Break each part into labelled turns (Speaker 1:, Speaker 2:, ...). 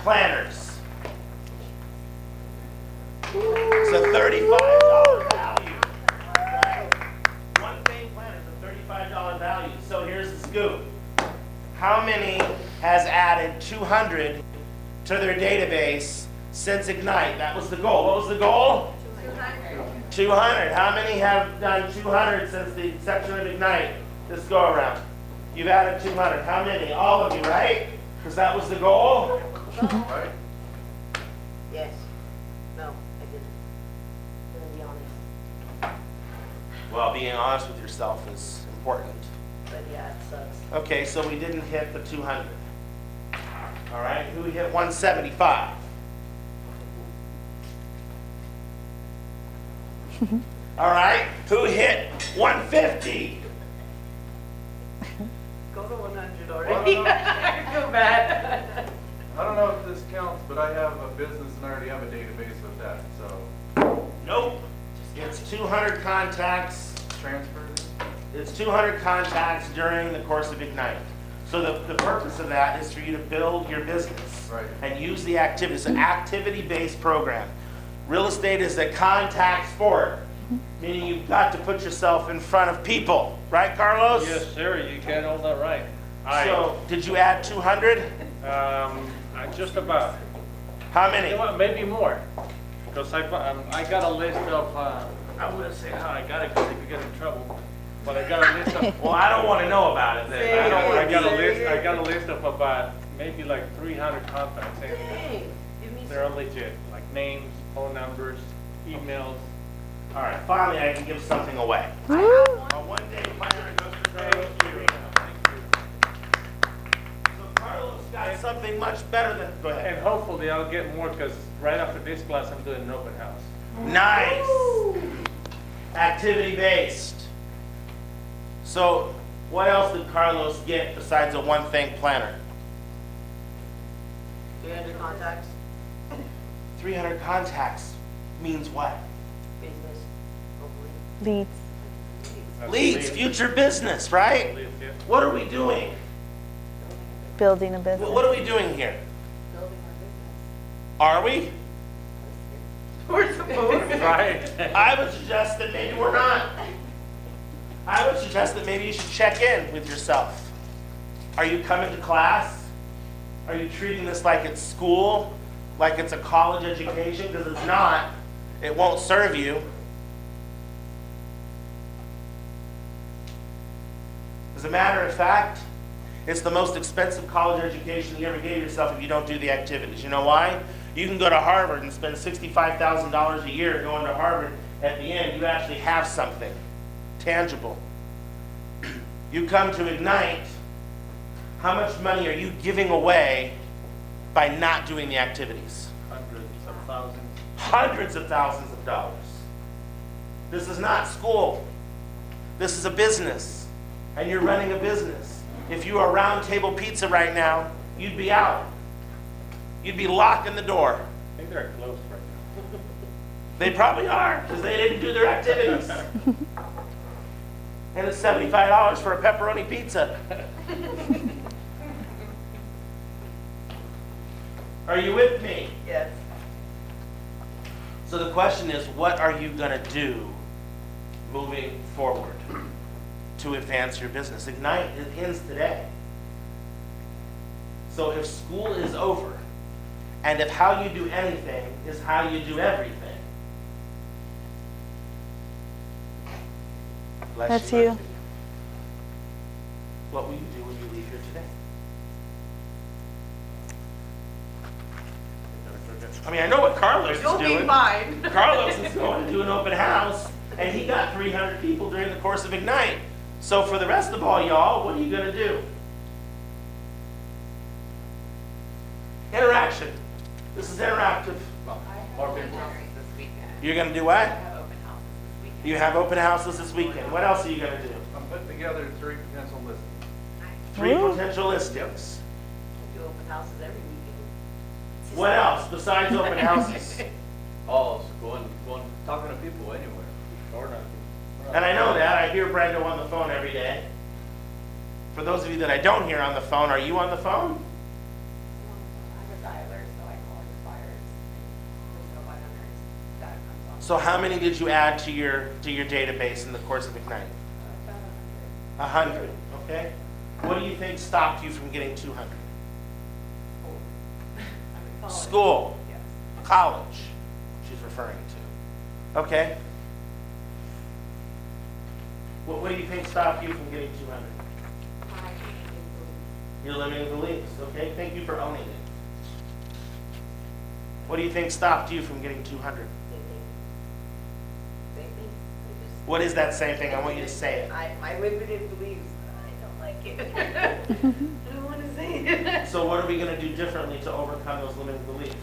Speaker 1: planners. It's a $35 value. Right? One thing planner is a $35 value. So here's the scoop. How many has added 200 to their database since Ignite? That was the goal. What was the goal? 200. How many have done 200 since the inception of Ignite this go around? You've added 200. How many? All of you, right? Because that was the goal.
Speaker 2: Right?
Speaker 3: Yes. No, I didn't. I'm gonna be honest.
Speaker 1: Well, being honest with yourself is important.
Speaker 3: But yeah, it sucks.
Speaker 1: Okay, so we didn't hit the 200. All right, who hit 175? All right, who hit 150?
Speaker 3: Go to 100 already. I feel bad.
Speaker 2: I don't know if this counts, but I have a business and I already have a database with that, so
Speaker 1: Nope. It's 200 contacts.
Speaker 2: transfer it.
Speaker 1: It's 200 contacts during the course of Ignite. So the purpose of that is for you to build your business
Speaker 2: Right.
Speaker 1: and use the activity. It's an activity-based program. Real estate is a contact sport, meaning you've got to put yourself in front of people. Right, Carlos?
Speaker 4: Yes, sir, you got all that right.
Speaker 1: So, did you add 200?
Speaker 4: Just about.
Speaker 1: How
Speaker 4: You
Speaker 1: many?
Speaker 4: know what, maybe more. Because I got a list of, I wouldn't say how I got it because I could get in trouble. But I got a list of,
Speaker 1: Well, I don't want to know about it then. I don't want
Speaker 4: I
Speaker 1: to
Speaker 4: got a
Speaker 1: be...
Speaker 4: list, I got a list of about maybe like 300 contacts. And
Speaker 3: Hey, give me
Speaker 4: they're all legit, like names, phone numbers, emails.
Speaker 1: All right, finally I can give something away.
Speaker 3: some.
Speaker 1: A one-day planner goes to Carlos. So Carlos got something much better than... Go ahead.
Speaker 4: And hopefully I'll get more because right after this class I'm doing an open house.
Speaker 1: Nice. Activity-based. So, what else did Carlos get besides a one-thing planner?
Speaker 3: 300 contacts,
Speaker 1: 300 contacts means what?
Speaker 3: business, hopefully.
Speaker 5: Leads.
Speaker 4: That's
Speaker 1: Leads, future business, right?
Speaker 4: Leads, yeah.
Speaker 1: What are we doing?
Speaker 5: Building a business.
Speaker 1: What are we doing here?
Speaker 3: Building our business.
Speaker 1: Are we?
Speaker 3: We're supposed to.
Speaker 4: Right.
Speaker 1: I would suggest that maybe we're not. I would suggest that maybe you should check in with yourself. Are you coming to class? Are you treating this like it's school? Like it's a college education? Because it's not. It won't serve you. As a matter of fact, it's the most expensive college education you ever gave yourself if you don't do the activities. You know why? You can go to Harvard and spend $65,000 a year going to Harvard. At the end, you actually have something tangible. You come to Ignite, how much money are you giving away by not doing the activities?
Speaker 4: Hundreds of thousands.
Speaker 1: Hundreds of thousands of dollars. This is not school. This is a business, and you're running a business. If you were Round Table Pizza right now, you'd be out. You'd be locking the door.
Speaker 4: I think they're closed right now.
Speaker 1: They probably are, because they didn't do their activities. And it's $75 for a pepperoni pizza. Are you with me?
Speaker 3: Yes.
Speaker 1: So the question is, what are you going to do moving forward to advance your business? Ignite, it ends today. So if school is over, and if how you do anything is how you do everything. Bless
Speaker 5: That's
Speaker 1: bless
Speaker 5: you.
Speaker 1: What will you do when you leave here today? I mean, I know what Carlos is
Speaker 3: You'll
Speaker 1: doing.
Speaker 3: be fine.
Speaker 1: Carlos is going to do an open house, and he got 300 people during the course of Ignite. So for the rest of all y'all, what are you going to do? Interaction. This is interactive. You're going to do what? You have open houses this weekend. What else are you going to do?
Speaker 2: I'm putting together 3 potential listings.
Speaker 1: 3
Speaker 5: Ooh.
Speaker 1: potential listings.
Speaker 3: Do open houses every weekend.
Speaker 1: What else besides open houses?
Speaker 6: Oh, it's going, talking to people anywhere.
Speaker 4: Or not.
Speaker 1: And I know that. I hear Brendo on the phone every day. For those of you that I don't hear on the phone, are you on the phone?
Speaker 3: I'm a dialer, so
Speaker 1: So how many did you add to your database in the course of Ignite? 100. Okay. What do you think stopped you from getting 200? School, college, she's referring to. Okay. What do you think stopped you from getting 200? Your limiting beliefs. Okay. Thank you for owning it. What do you think stopped you from getting 200? What is that same thing? I want you to say it.
Speaker 3: My limited beliefs. I don't like it. I don't want to say it.
Speaker 1: So what are we going to do differently to overcome those limiting beliefs?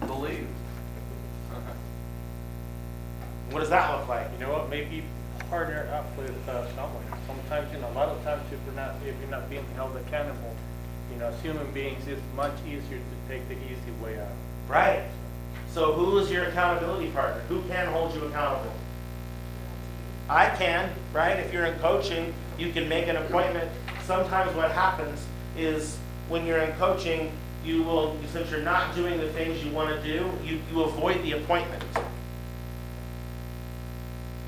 Speaker 2: Believe.
Speaker 1: What does that look like?
Speaker 4: You know what, maybe partner up with someone. Sometimes, a lot of times if you're not being held accountable, as human beings, it's much easier to take the easy way out.
Speaker 1: Right. So who is your accountability partner? Who can hold you accountable? I can, right? If you're in coaching, you can make an appointment. Sometimes what happens is when you're in coaching, you will, since you're not doing the things you want to do, you avoid the appointment.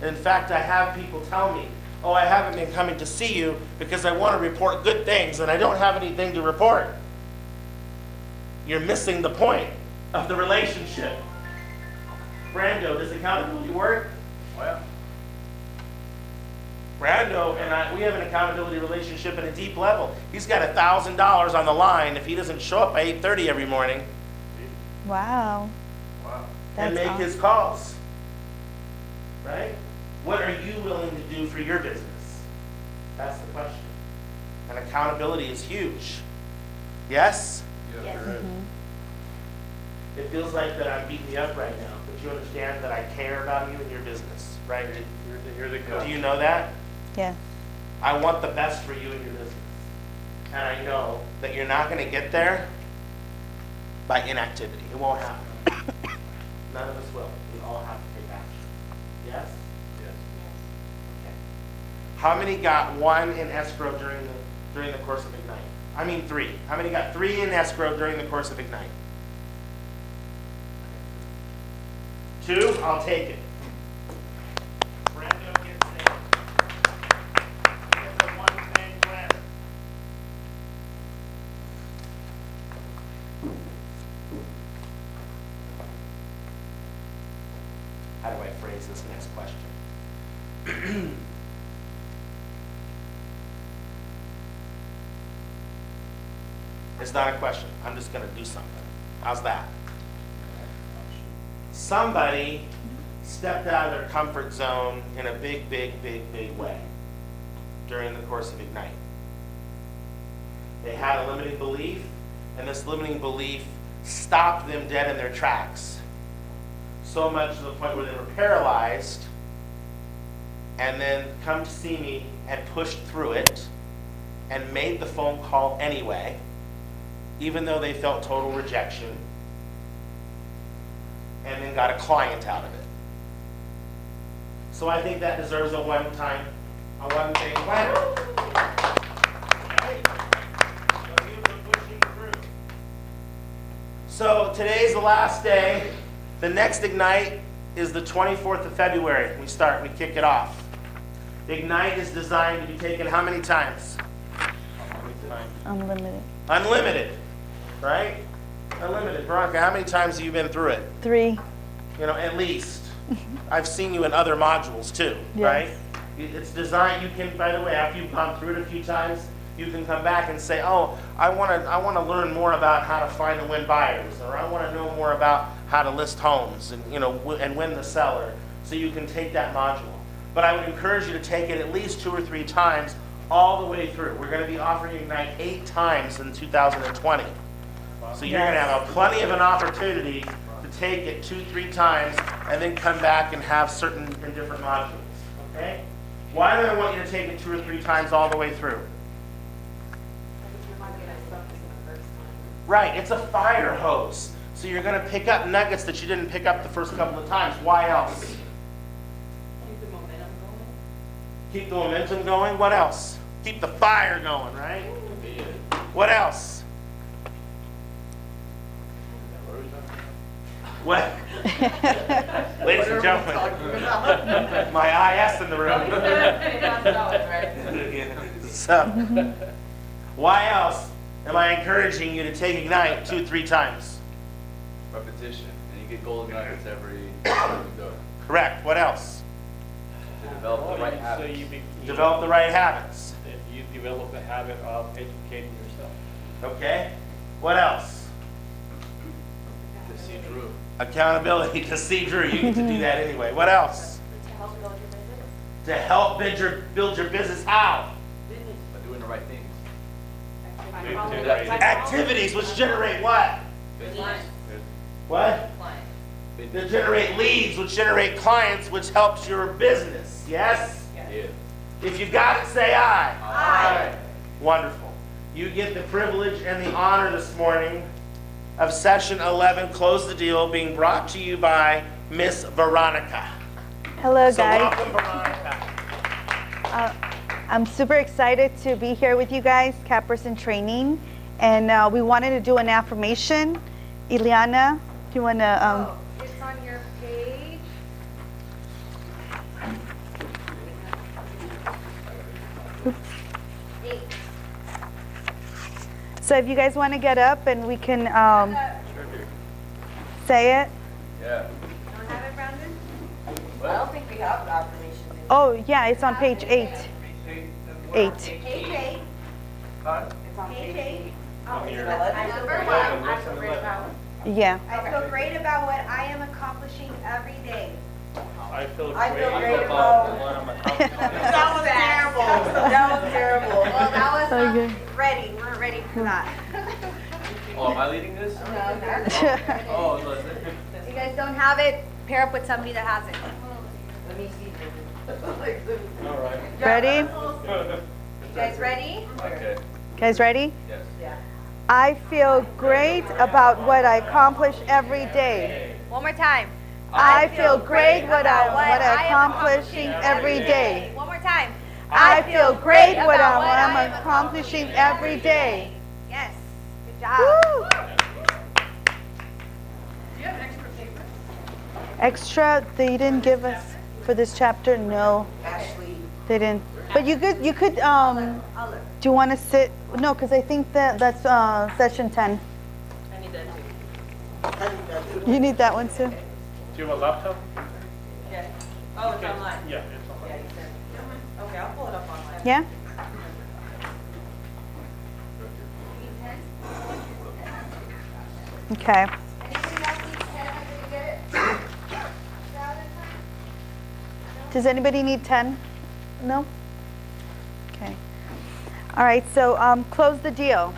Speaker 1: In fact, I have people tell me, oh, I haven't been coming to see you because I want to report good things and I don't have anything to report. You're missing the point of the relationship. Brando, does accountability work?
Speaker 2: Well,
Speaker 1: Brando and I, we have an accountability relationship at a deep level. He's got $1,000 on the line if he doesn't show up by 8:30 every morning
Speaker 5: Wow.
Speaker 2: wow.
Speaker 1: and
Speaker 5: That's
Speaker 1: make his calls. Right? What are you willing to do for your business? That's the question. And accountability is huge. Yes?
Speaker 2: Yes, there is.
Speaker 1: It feels like that I'm beating you up right now, but you understand that I care about you and your business, right?
Speaker 4: You're the coach.
Speaker 1: Do you know that?
Speaker 5: Yeah.
Speaker 1: I want the best for you and your business. And I know that you're not going to get there by inactivity. It won't happen. None of us will. We all have to take action. Yes?
Speaker 2: Yes.
Speaker 1: Okay. How many got 1 in escrow during the course of Ignite? I mean 3. How many got 3 in escrow during the course of Ignite? 2? I'll take it. Brando gets it. It's a one-thing win. How do I phrase this next question? It's not a question. I'm just going to do something. How's that? Somebody stepped out of their comfort zone in a big way during the course of Ignite. They had a limiting belief, and this limiting belief stopped them dead in their tracks. So much to the point where they were paralyzed, and then come to see me and pushed through it and made the phone call anyway, even though they felt total rejection, and then got a client out of it. So I think that deserves a one-thing plan. Right. So you've been pushing through. So today's the last day. The next Ignite is the 24th of February. We kick it off. Ignite is designed to be taken how many times?
Speaker 5: Unlimited.
Speaker 1: Unlimited, right? Unlimited. Veronica, how many times have you been through it?
Speaker 5: 3.
Speaker 1: At least. I've seen you in other modules too,
Speaker 5: Yes.
Speaker 1: right? It's designed, you can, by the way, after you've gone through it a few times, you can come back and say, oh, I want to learn more about how to find and win buyers, or I want to know more about how to list homes and, and win the seller. So you can take that module. But I would encourage you to take it at least 2 or 3 times all the way through. We're going to be offering Ignite 8 times in 2020. So you're going to have plenty of an opportunity to take it 2-3 times and then come back and have certain and different modules. Okay? Why do I want you to take it 2 or 3 times all the way through? Right, it's a fire hose. So you're going to pick up nuggets that you didn't pick up the first couple of times. Why else?
Speaker 3: Keep the momentum going.
Speaker 1: Keep the momentum going. What else? Keep the fire going, right? What else? What? Ladies and gentlemen, my IS in the room. So, why else am I encouraging you to take Ignite 2-3 times?
Speaker 6: Repetition, and you get golden nuggets every time you do it.
Speaker 1: Correct. What else?
Speaker 6: To develop the right
Speaker 4: So
Speaker 6: habits.
Speaker 1: Develop the right habits.
Speaker 4: You develop a habit of educating yourself.
Speaker 1: Okay. What else?
Speaker 6: To see Drew.
Speaker 1: Accountability to see Drew. You get to do that anyway. What else?
Speaker 3: To help build your business.
Speaker 1: To help build your business. How?
Speaker 6: By doing the right things.
Speaker 1: Activities which generate what? What? That generate leads, which generate clients, which helps your business. Yes?
Speaker 6: Yeah.
Speaker 1: If you got it, say aye.
Speaker 3: Aye.
Speaker 1: Wonderful. You get the privilege and the honor this morning of session 11, Close the Deal, being brought to you by Miss Veronica.
Speaker 5: Hello,
Speaker 1: So
Speaker 5: guys.
Speaker 1: welcome, Veronica.
Speaker 5: I'm super excited to be here with you guys, Cappers in Training. And we wanted to do an affirmation. Ileana, do you want to...
Speaker 3: It's on your page. Eight.
Speaker 5: So if you guys want to get up and we can
Speaker 6: Sure do.
Speaker 5: say it.
Speaker 6: Yeah.
Speaker 3: Don't have it, Brandon?
Speaker 7: I don't think we have the affirmation.
Speaker 5: Oh, yeah, it's on page 8. 8.
Speaker 3: Page eight.
Speaker 7: It's on
Speaker 3: Page
Speaker 7: page
Speaker 3: eight.
Speaker 7: 8.
Speaker 3: Oh,
Speaker 4: Here.
Speaker 3: number one.
Speaker 7: I feel great about
Speaker 5: Yeah.
Speaker 3: I feel great about what I am accomplishing every day.
Speaker 4: I feel
Speaker 7: I feel
Speaker 4: great
Speaker 7: great
Speaker 4: about
Speaker 7: about-
Speaker 4: what I'm accomplishing.
Speaker 7: That was terrible. That was terrible.
Speaker 3: Well, that was
Speaker 5: Okay.
Speaker 3: ready. We're ready for that.
Speaker 6: Oh, am I leading this?
Speaker 3: No,
Speaker 6: Oh, no, is it?
Speaker 3: If you guys don't have it, pair up with somebody that has it.
Speaker 7: Let me see.
Speaker 4: All right.
Speaker 5: Ready?
Speaker 3: You guys ready?
Speaker 6: Okay.
Speaker 5: Guys ready?
Speaker 6: Yes.
Speaker 7: Yeah.
Speaker 5: I feel great about what I accomplish every day.
Speaker 3: One more time.
Speaker 5: I feel great what I accomplishing every day.
Speaker 3: One more time.
Speaker 5: I feel great what I'm accomplishing every day.
Speaker 3: Yes. Good job.
Speaker 5: Woo!
Speaker 7: Do you have an extra paper?
Speaker 5: Extra, they didn't give us for this chapter. No,
Speaker 7: Ashley.
Speaker 5: they didn't. But you could
Speaker 3: I'll look.
Speaker 5: do you want to sit? No, because I think that's session 10.
Speaker 7: I need that too.
Speaker 5: You need that one too.
Speaker 4: Do you have a laptop?
Speaker 7: Yeah. Oh, it's online.
Speaker 4: Yeah, it's
Speaker 7: Yeah,
Speaker 4: online.
Speaker 7: you said. Okay, I'll pull it up online.
Speaker 5: Yeah. Okay.
Speaker 3: Anybody else need 10? I'm gonna get it.
Speaker 5: Does anybody need 10? No? Okay. All right, so close the deal.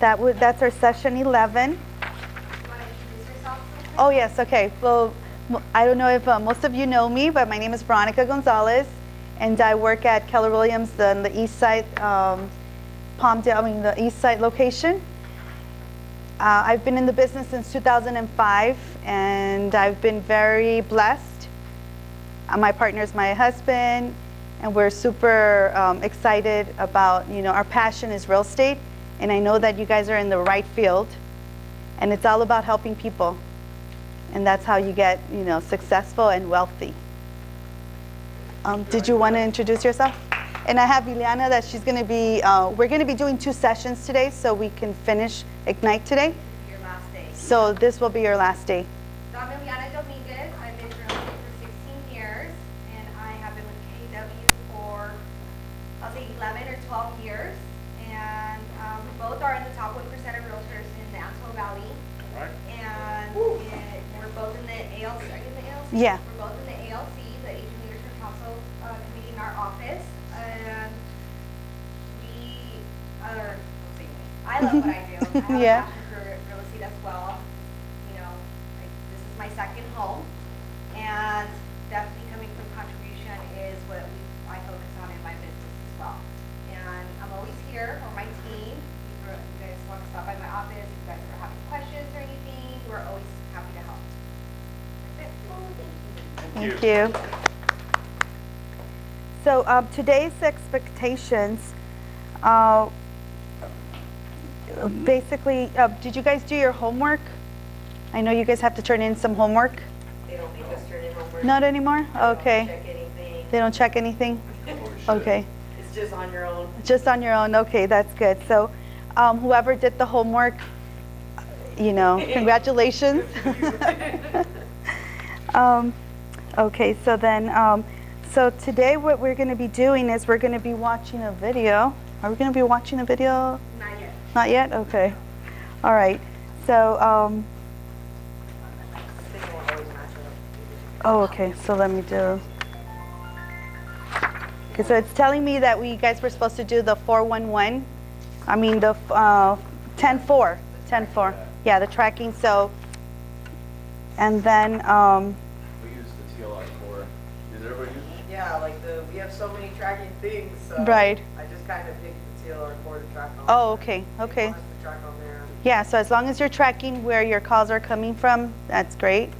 Speaker 5: That's our session 11.
Speaker 3: You want to introduce yourself?
Speaker 5: Oh, yes, okay. Well, I don't know if most of you know me, but my name is Veronica Gonzales, and I work at Keller Williams in the East Side, the East Side location. I've been in the business since 2005, and I've been very blessed. My partner is my husband, and we're super excited about, our passion is real estate, and I know that you guys are in the right field, and it's all about helping people, and that's how you get, successful and wealthy. Did you want to introduce yourself? And I have Ileana that she's going to be, we're going to be doing 2 sessions today so we can finish Ignite today.
Speaker 3: Your last day.
Speaker 5: So this will be your last day.
Speaker 3: So I'm Ileana Dominguez. I've been real estate for 16 years, and I have been with KW for, I'll say 11 or 12 years. And we both are in the top 1% of realtors in the Antelope Valley.
Speaker 4: All right.
Speaker 3: And we're both in the ALC. Are you in the ALC?
Speaker 5: Yeah.
Speaker 3: We're both in the ALC, the Agent Leadership Council committee in our office. And I love what I do. I have
Speaker 5: Yeah.
Speaker 3: a passion for real estate as well. This is my second home. And definitely coming from contribution is what I focus on in my business as well. And I'm always here for my team. If you guys want to stop by my office, if you guys are having questions or anything, we're always happy to help. That's it.
Speaker 5: Thank you. So today's expectations, basically, did you guys do your homework? I know you guys have to turn in some homework.
Speaker 7: They don't make us turn in homework.
Speaker 5: Not anymore?
Speaker 7: They don't
Speaker 5: Okay.
Speaker 7: check anything.
Speaker 5: They don't check anything? Okay.
Speaker 7: It's just on your own.
Speaker 5: Just on your own. Okay, that's good. So whoever did the homework, you know, congratulations. Okay, so then, so today what we're going to be doing is we're going to be watching a video. Are we going to be watching a video?
Speaker 3: Not yet.
Speaker 5: Not yet? Okay. All right. So,
Speaker 7: They won't always match up.
Speaker 5: oh, okay. So let me do. Okay, so it's telling me that we guys were supposed to do the 411. I mean the 10-4. 10-4. Yeah, the tracking. So, and then
Speaker 6: We use the TLR4. Is everybody use it?
Speaker 7: Yeah, like we have so many tracking things, so.
Speaker 5: Right.
Speaker 7: I just kind of picked the TLR4 to track on.
Speaker 5: oh, okay,
Speaker 7: They
Speaker 5: okay.
Speaker 7: want us to track on there.
Speaker 5: Yeah. So as long as you're tracking where your calls are coming from, that's great.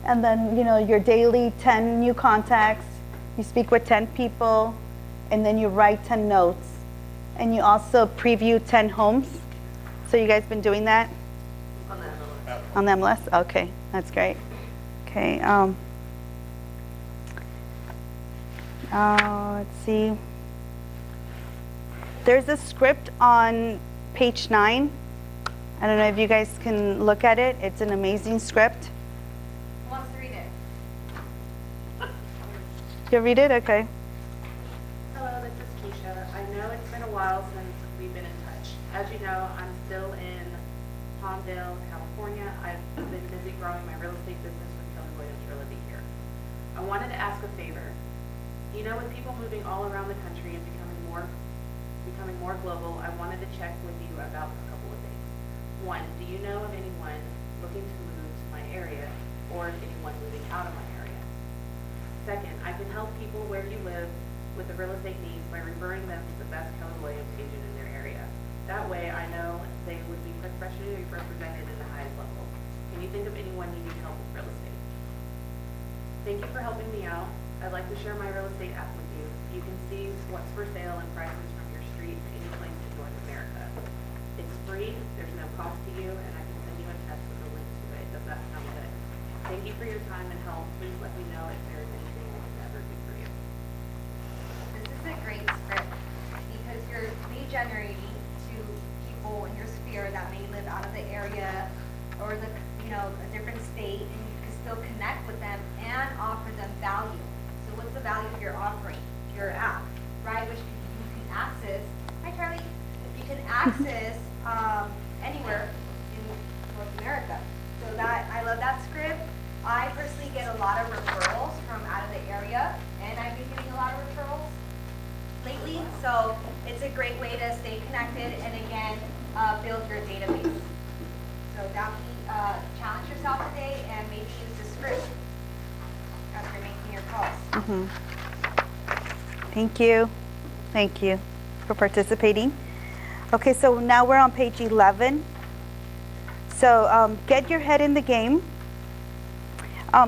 Speaker 5: And then, you know, your daily 10 new contacts, you speak with 10 people, and then you write 10 notes. And you also preview 10 homes. So you guys been doing that
Speaker 7: On that note.
Speaker 5: on the MLS? Okay, that's great. Okay, let's see. There's a script on page 9. I don't know if you guys can look at it. It's an amazing script.
Speaker 3: Who wants to read it?
Speaker 5: You read it? Okay.
Speaker 8: Hello, this is Keisha. I know it's been a while since we've been in touch. As you know, I'm still in Palmdale, California. I've been busy growing my real estate business with Keller Williams Realty here. I wanted to ask a favor. You know, with people moving all around the country and becoming more global, I wanted to check with you about a couple of things. One, do you know of anyone looking to move to my area, or anyone moving out of my area? Second, I can help people where you live with the real estate needs by referring them to the best Keller Williams agent in their area. That way, I know they would be professionally represented in the highest level. Can you think of anyone needing help with real estate? Thank you for helping me out. I'd like to share my real estate app with you. You can see what's for sale and prices from your street to any place in North America. It's free, there's no cost to you, and I can send you a text with a link to it. Does that sound good? Thank you for your time and help. Please let me know if there is anything I can ever do for you.
Speaker 3: This is a great script because you're lead generating to people in your sphere that may live out of the area or a different state, and you can still connect with them and offer them value. So what's the value you're offering? Your app, right? Which you can access. Hi, Charlie. If you can access anywhere in North America. So I love that script. I personally get a lot of referrals from out of the area, and I've been getting a lot of referrals lately. So it's a great way to stay connected and again build your database. So definitely challenge yourself today and maybe use the script as you're making your calls.
Speaker 5: Thank you. Thank you for participating. Okay, so now we're on page 11. So get your head in the game.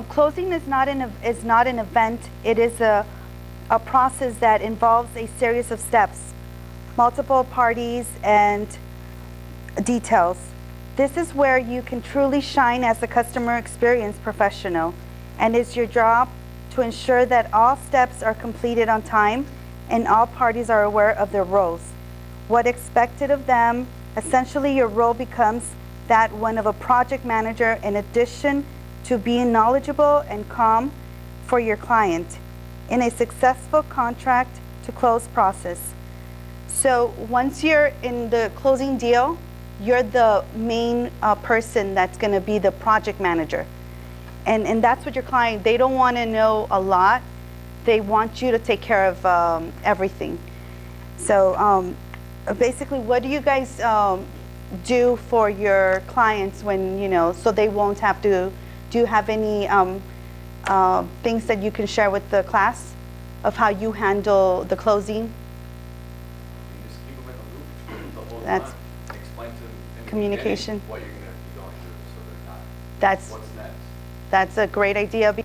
Speaker 5: Closing is not an event. It is a process that involves a series of steps, multiple parties, and details. This is where you can truly shine as a customer experience professional, and it's your job to ensure that all steps are completed on time and all parties are aware of their roles. What expected of them, essentially your role becomes that one of a project manager in addition to being knowledgeable and calm for your client in a successful contract to close process. So once you're in the closing deal, you're the main person that's going to be the project manager. And that's what your client, they don't want to know a lot. They want you to take care of everything. So basically, what do you guys do for your clients when, so they won't have to, do you have any things that you can share with the class of how you handle the closing?
Speaker 6: You just keep them in the loop the whole
Speaker 5: That's
Speaker 6: time. Explain to them in the
Speaker 5: communication.
Speaker 6: beginning what you're going to be going through so they're not.
Speaker 5: That's
Speaker 6: What's next?
Speaker 5: That's a great idea.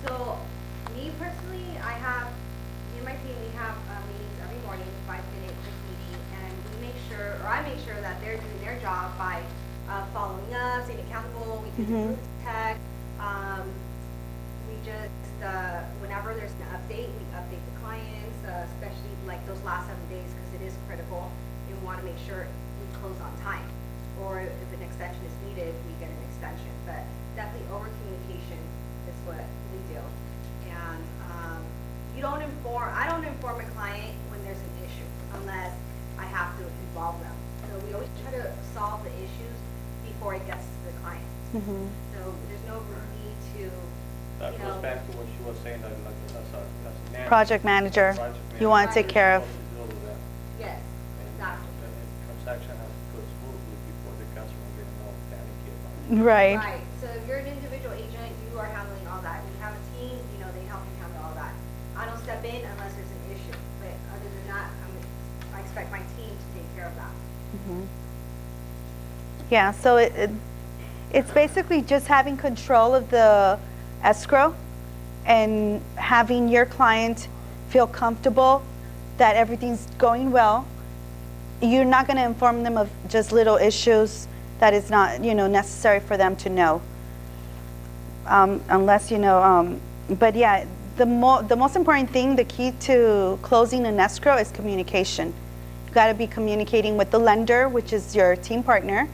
Speaker 3: So, me personally, me and my team, we have meetings every morning, 5-minute quick meeting, and we make sure, or I make sure that they're doing their job by following up, staying accountable. We do the group text. We just, whenever there's an update, we update the clients, especially like those last 7 days, because it is critical. And we want to make sure we close on time, or if an extension is needed, we get an extension. But definitely over communication is what we do. And I don't inform a client when there's an issue unless I have to involve them. So we always try to solve the issues before it gets to the client. So there's no need to,
Speaker 4: That goes back to what she was saying, like as a manager.
Speaker 5: Project manager. You want to take care of.
Speaker 3: yes, exactly.
Speaker 4: The transaction has to go smoothly before the customer gets all panicky about it.
Speaker 5: Right.
Speaker 3: Right, so if you're an individual agent, you are handling all that. We have a team, they help you handle all that. I don't step in unless there's an issue, but other than that, I expect my team to take care of that.
Speaker 5: Yeah, so it's basically just having control of the escrow and having your client feel comfortable that everything's going well. You're not going to inform them of just little issues that is not, necessary for them to know. Unless, but yeah, the most important thing, the key to closing an escrow is communication. You got to be communicating with the lender, which is your team partner.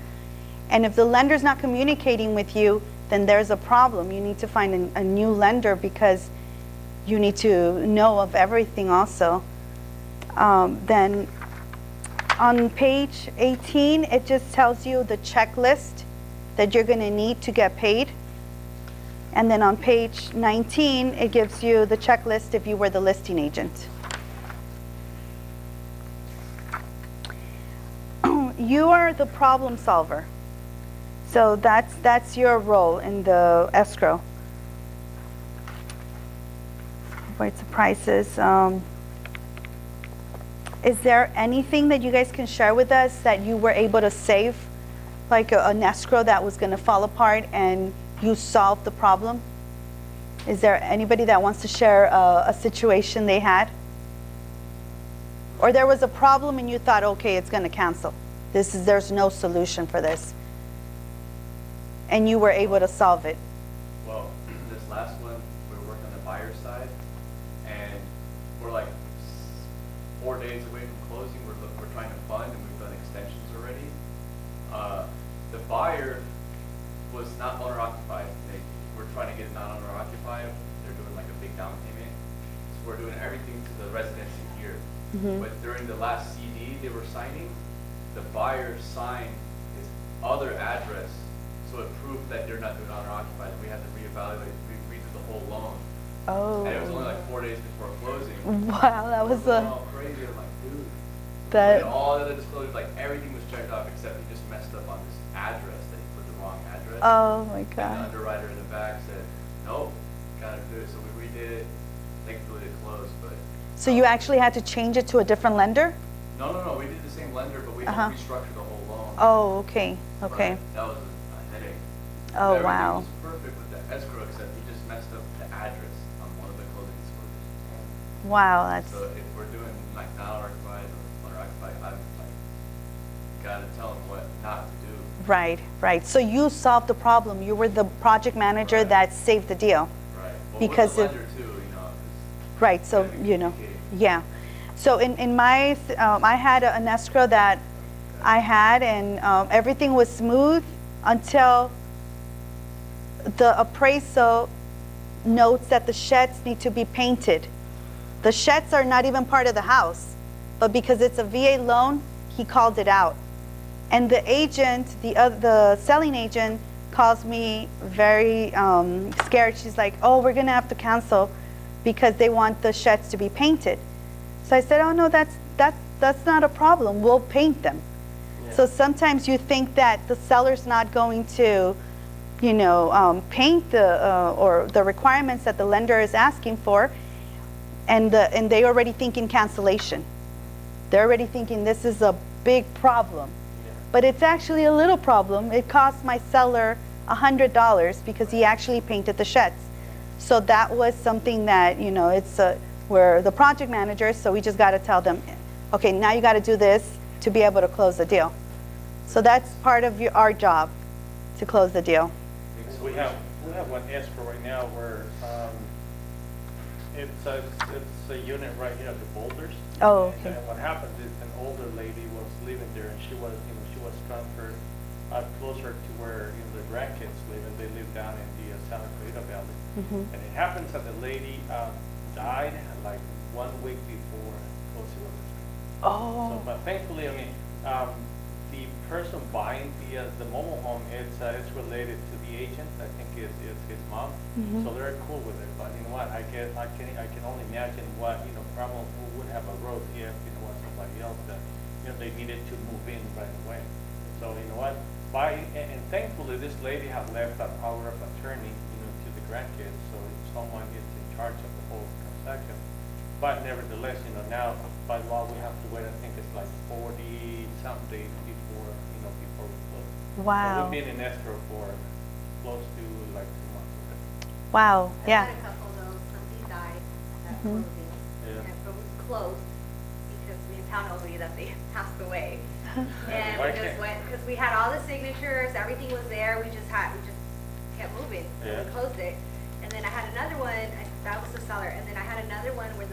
Speaker 5: And if the lender's not communicating with you, then there's a problem. You need to find a new lender because you need to know of everything also. Then on page 18, it just tells you the checklist that you're going to need to get paid. And then on page 19, it gives you the checklist if you were the listing agent. You are the problem solver. So that's your role in the escrow. What's the prices? Is there anything that you guys can share with us that you were able to save, like an escrow that was going to fall apart and you solved the problem? Is there anybody that wants to share a situation they had? Or there was a problem and you thought, okay, it's going to cancel. There's no solution for this. And you were able to solve it.
Speaker 6: Well, this last one, we were working on the buyer side, and we're like 4 days away from closing. We're trying to fund, and we've done extensions already. The buyer was not owner-occupied. We're trying to get non-owner occupied. They're doing like a big down payment. So we're doing everything to the residency here. But during the last CD they were signing, the buyer signed his other address. So it proved that they're not doing owner-occupied. We had to reevaluate, redo the whole loan.
Speaker 5: Oh.
Speaker 6: And it was only like 4 days before closing.
Speaker 5: Wow, that was
Speaker 6: all crazy. I'm like, dude.
Speaker 5: that.
Speaker 6: And all the other disclosures, like everything was checked off except he just messed up on this address, that he put the wrong address.
Speaker 5: Oh my
Speaker 6: And the
Speaker 5: God.
Speaker 6: underwriter in the back said, nope, gotta do it. So we redid it. Thankfully it closed, but.
Speaker 5: So you actually had to change it to a different lender?
Speaker 6: No, we did the same lender, but we had to restructure the whole loan.
Speaker 5: Oh, okay, okay.
Speaker 6: But that was a headache.
Speaker 5: Oh,
Speaker 6: Everything
Speaker 5: wow.
Speaker 6: was perfect with the escrow, except he just messed up the address on one of the closing disclosures.
Speaker 5: Wow, that's,
Speaker 6: So if we're doing like non-occupied or owner-occupied, I'm like, gotta tell him what not to do.
Speaker 5: right, right. So you solved the problem. You were the project manager
Speaker 6: Right.
Speaker 5: that saved the deal.
Speaker 6: Right. Well,
Speaker 5: Because
Speaker 6: with
Speaker 5: if-
Speaker 6: the lender too, 'cause
Speaker 5: Right, so,
Speaker 6: gotta communicate.
Speaker 5: yeah. So in my, I had an escrow that I had, and everything was smooth until the appraisal notes that the sheds need to be painted. The sheds are not even part of the house, but because it's a VA loan, he called it out. And the agent, the selling agent, calls me very scared. She's like, oh, we're gonna have to cancel because they want the sheds to be painted. So I said, oh no, that's not a problem. We'll paint them. So sometimes you think that the seller's not going to, you know, paint or the requirements that the lender is asking for, and they already thinking cancellation. They're already thinking this is a big problem. But it's actually a little problem. It cost my seller $100 because he actually painted the sheds. So that was something that, you know, we're the project managers, so we just got to tell them, okay, now you got to do this to be able to close the deal. So that's part of our job, to close the deal.
Speaker 4: So we have one escrow right now where it's a unit right here at the Boulders.
Speaker 5: Oh, okay.
Speaker 4: And what happens is an older lady was living there, and she was transferred closer to where the grandkids live, and they live down in the Santa Clarita Valley. And it happens that the lady died like 1 week before closing of the street.
Speaker 5: Oh.
Speaker 4: So, but thankfully, I mean, the person buying the mobile home, it's related to the agent. I think it's his mom. So they're cool with it. But you know what? I can only imagine what problem would have arose if was somebody else that they needed to move in right away. So you know what? And thankfully, this lady had left a power of attorney to the grandkids, so someone is in charge of the whole transaction. But nevertheless, now by law we have to wait. I think it's like 40-something days before we close.
Speaker 5: Wow.
Speaker 4: So we've been in escrow for close to like 2 months already.
Speaker 5: Wow.
Speaker 3: I
Speaker 5: Yeah.
Speaker 3: had a couple of those. Somebody died at closing,
Speaker 4: Yeah.
Speaker 3: and it was closed because we found already that they passed away. And
Speaker 4: Why
Speaker 3: we just
Speaker 4: can't-
Speaker 3: went because we had all the signatures, everything was there. We just kept moving. So
Speaker 4: Yeah.
Speaker 3: we closed it, and then I had another one. That was the seller, and then I had another one where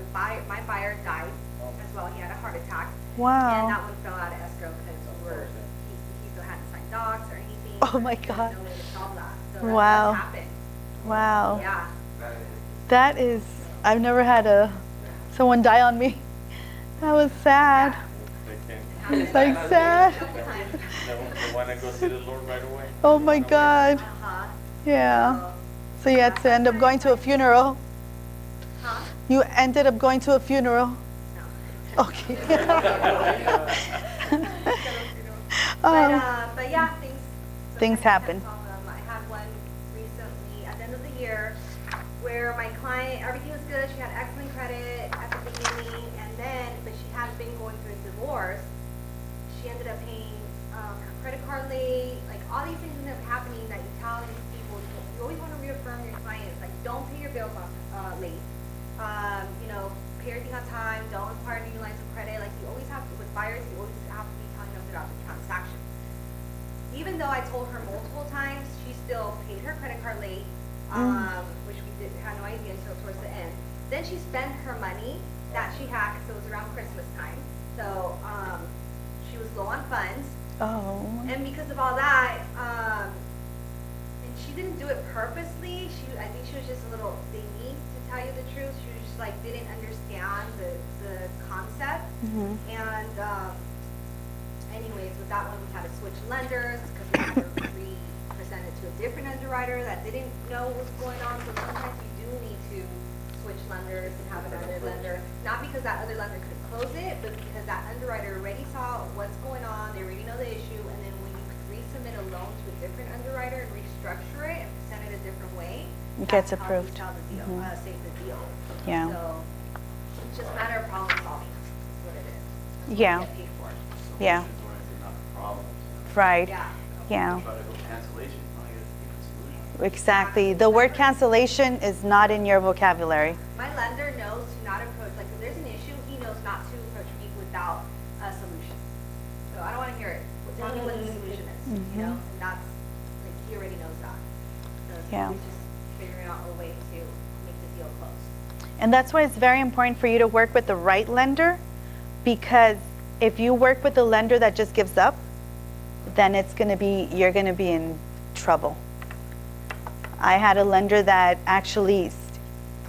Speaker 3: my buyer died as well. He had a heart attack.
Speaker 5: Wow.
Speaker 3: And that one fell out of escrow because he still hadn't signed docs or anything.
Speaker 5: Oh my
Speaker 3: There was
Speaker 5: God.
Speaker 3: no way to solve that. So
Speaker 5: Wow.
Speaker 3: That's what happened.
Speaker 5: Wow.
Speaker 3: Yeah.
Speaker 5: That is, I've never had someone die on me. That was sad.
Speaker 4: They
Speaker 5: It's like sad.
Speaker 4: they want to go see the Lord right away.
Speaker 5: Oh my God.
Speaker 3: Uh-huh.
Speaker 5: Yeah. So you had to end up going to a funeral.
Speaker 3: Huh?
Speaker 5: You ended up going to a funeral.
Speaker 3: No.
Speaker 5: Okay.
Speaker 3: But yeah,
Speaker 5: Things happen.
Speaker 3: I had one recently at the end of the year where my client, everything was good. She had excellent credit at the beginning, but she had been going through a divorce. She ended up paying her credit card late. Like all these things end up happening that you tell these people. You always want to reaffirm your clients. Like don't pay your bills late. Pay everything on time. Don't require new lines of credit. Like you always have to, with buyers, you always have to be telling them throughout the transaction. Even though I told her multiple times, she still paid her credit card late, which we had no idea until towards the end. Then she spent her money that she had because it was around Christmas time. So she was low on funds.
Speaker 5: Oh.
Speaker 3: And because of all that, and she didn't do it purposely. I think she was just a little thingy, to tell you the truth. She was just didn't understand the concept. And anyways, with that one, we had to switch lenders because we had to re-present it to a different underwriter that didn't know what was going on. So sometimes you do need to switch lenders and have another lender, not because that other lender couldn't close it, but because that underwriter already saw what's going on, they already know the issue, and then when you resubmit a loan to a different underwriter and restructure it and present it a different way,
Speaker 5: It gets
Speaker 3: that's how we
Speaker 5: approved.
Speaker 3: sell the deal, save the deal.
Speaker 5: Yeah.
Speaker 3: So it's just a matter of problem solving. That's what it is. That's what
Speaker 5: Yeah.
Speaker 3: we get paid for.
Speaker 5: Yeah.
Speaker 6: Solutions oriented, not problems.
Speaker 5: Right.
Speaker 3: Yeah.
Speaker 5: Yeah.
Speaker 6: Try to go cancellation, probably get a different solution.
Speaker 5: Exactly. The word cancellation is not in your vocabulary.
Speaker 3: My lender knows to not approach, like if there's an issue, he knows not to approach me without a solution. So I don't want to hear it. Tell me what the solution is, and that's, he already knows that. So it's
Speaker 5: Yeah.
Speaker 3: just figuring out a way to make the deal close.
Speaker 5: And that's why it's very important for you to work with the right lender, because if you work with a lender that just gives up, then you're going to be in trouble. I had a lender that actually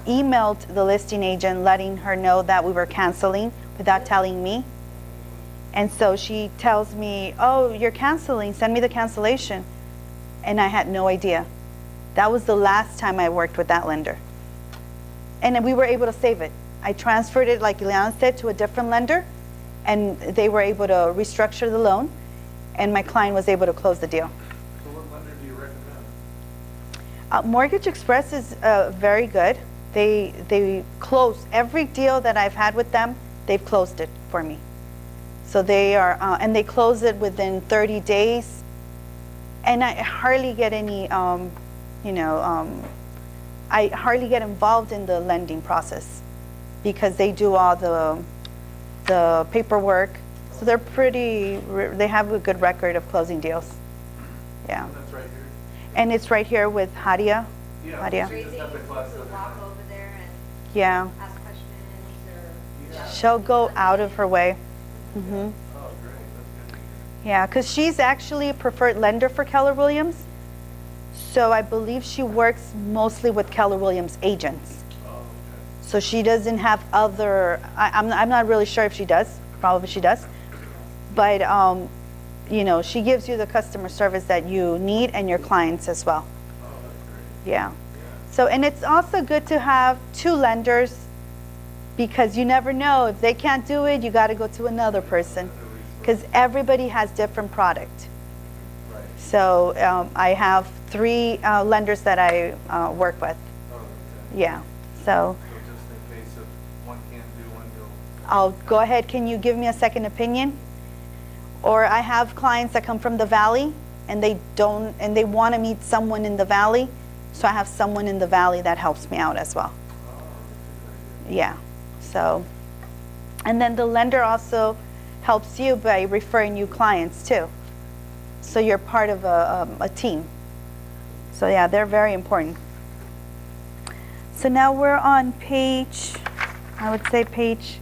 Speaker 5: emailed the listing agent letting her know that we were canceling without telling me. And so she tells me, oh, you're canceling, send me the cancellation. And I had no idea. That was the last time I worked with that lender. And then we were able to save it. I transferred it, like Ileana said, to a different lender, and they were able to restructure the loan. and my client was able to close the deal.
Speaker 2: So what lender do you recommend?
Speaker 5: Mortgage Express is very good. They close every deal that I've had with them. They've closed it for me. So they are, and they close it within 30 days. And I hardly get any, I hardly get involved in the lending process because they do all the paperwork. So they're they have a good record of closing deals. Yeah.
Speaker 2: And that's right here?
Speaker 5: And it's right here with Hadia.
Speaker 2: Yeah.
Speaker 5: Hadia.
Speaker 2: So you just have the class
Speaker 3: To
Speaker 2: other
Speaker 3: walk
Speaker 2: time.
Speaker 3: over there and
Speaker 5: Yeah.
Speaker 3: ask questions or.
Speaker 5: She'll go out of her way.
Speaker 2: Oh, great, that's good to hear.
Speaker 5: Yeah, because she's actually a preferred lender for Keller Williams. So I believe she works mostly with Keller Williams agents.
Speaker 2: Oh, okay.
Speaker 5: So she doesn't have other, I'm not really sure if she does, probably she does. But, she gives you the customer service that you need and your clients as well.
Speaker 2: Oh, that's great.
Speaker 5: Yeah. So, and it's also good to have two lenders because you never know, if they can't do it, you got to go to another person because everybody has different product.
Speaker 2: Right.
Speaker 5: So I have 3 lenders that I work with.
Speaker 2: Oh, okay.
Speaker 5: Yeah. So
Speaker 2: So just in case if one can't do one, you'll.
Speaker 5: I'll go ahead. Can you give me a second opinion? Or I have clients that come from the valley and they want to meet someone in the valley. So I have someone in the valley that helps me out as well.
Speaker 2: Oh, that's a good idea.
Speaker 5: Yeah. So, and then the lender also helps you by referring you clients too. So you're part of a team. So yeah, they're very important. So now we're on page, I would say page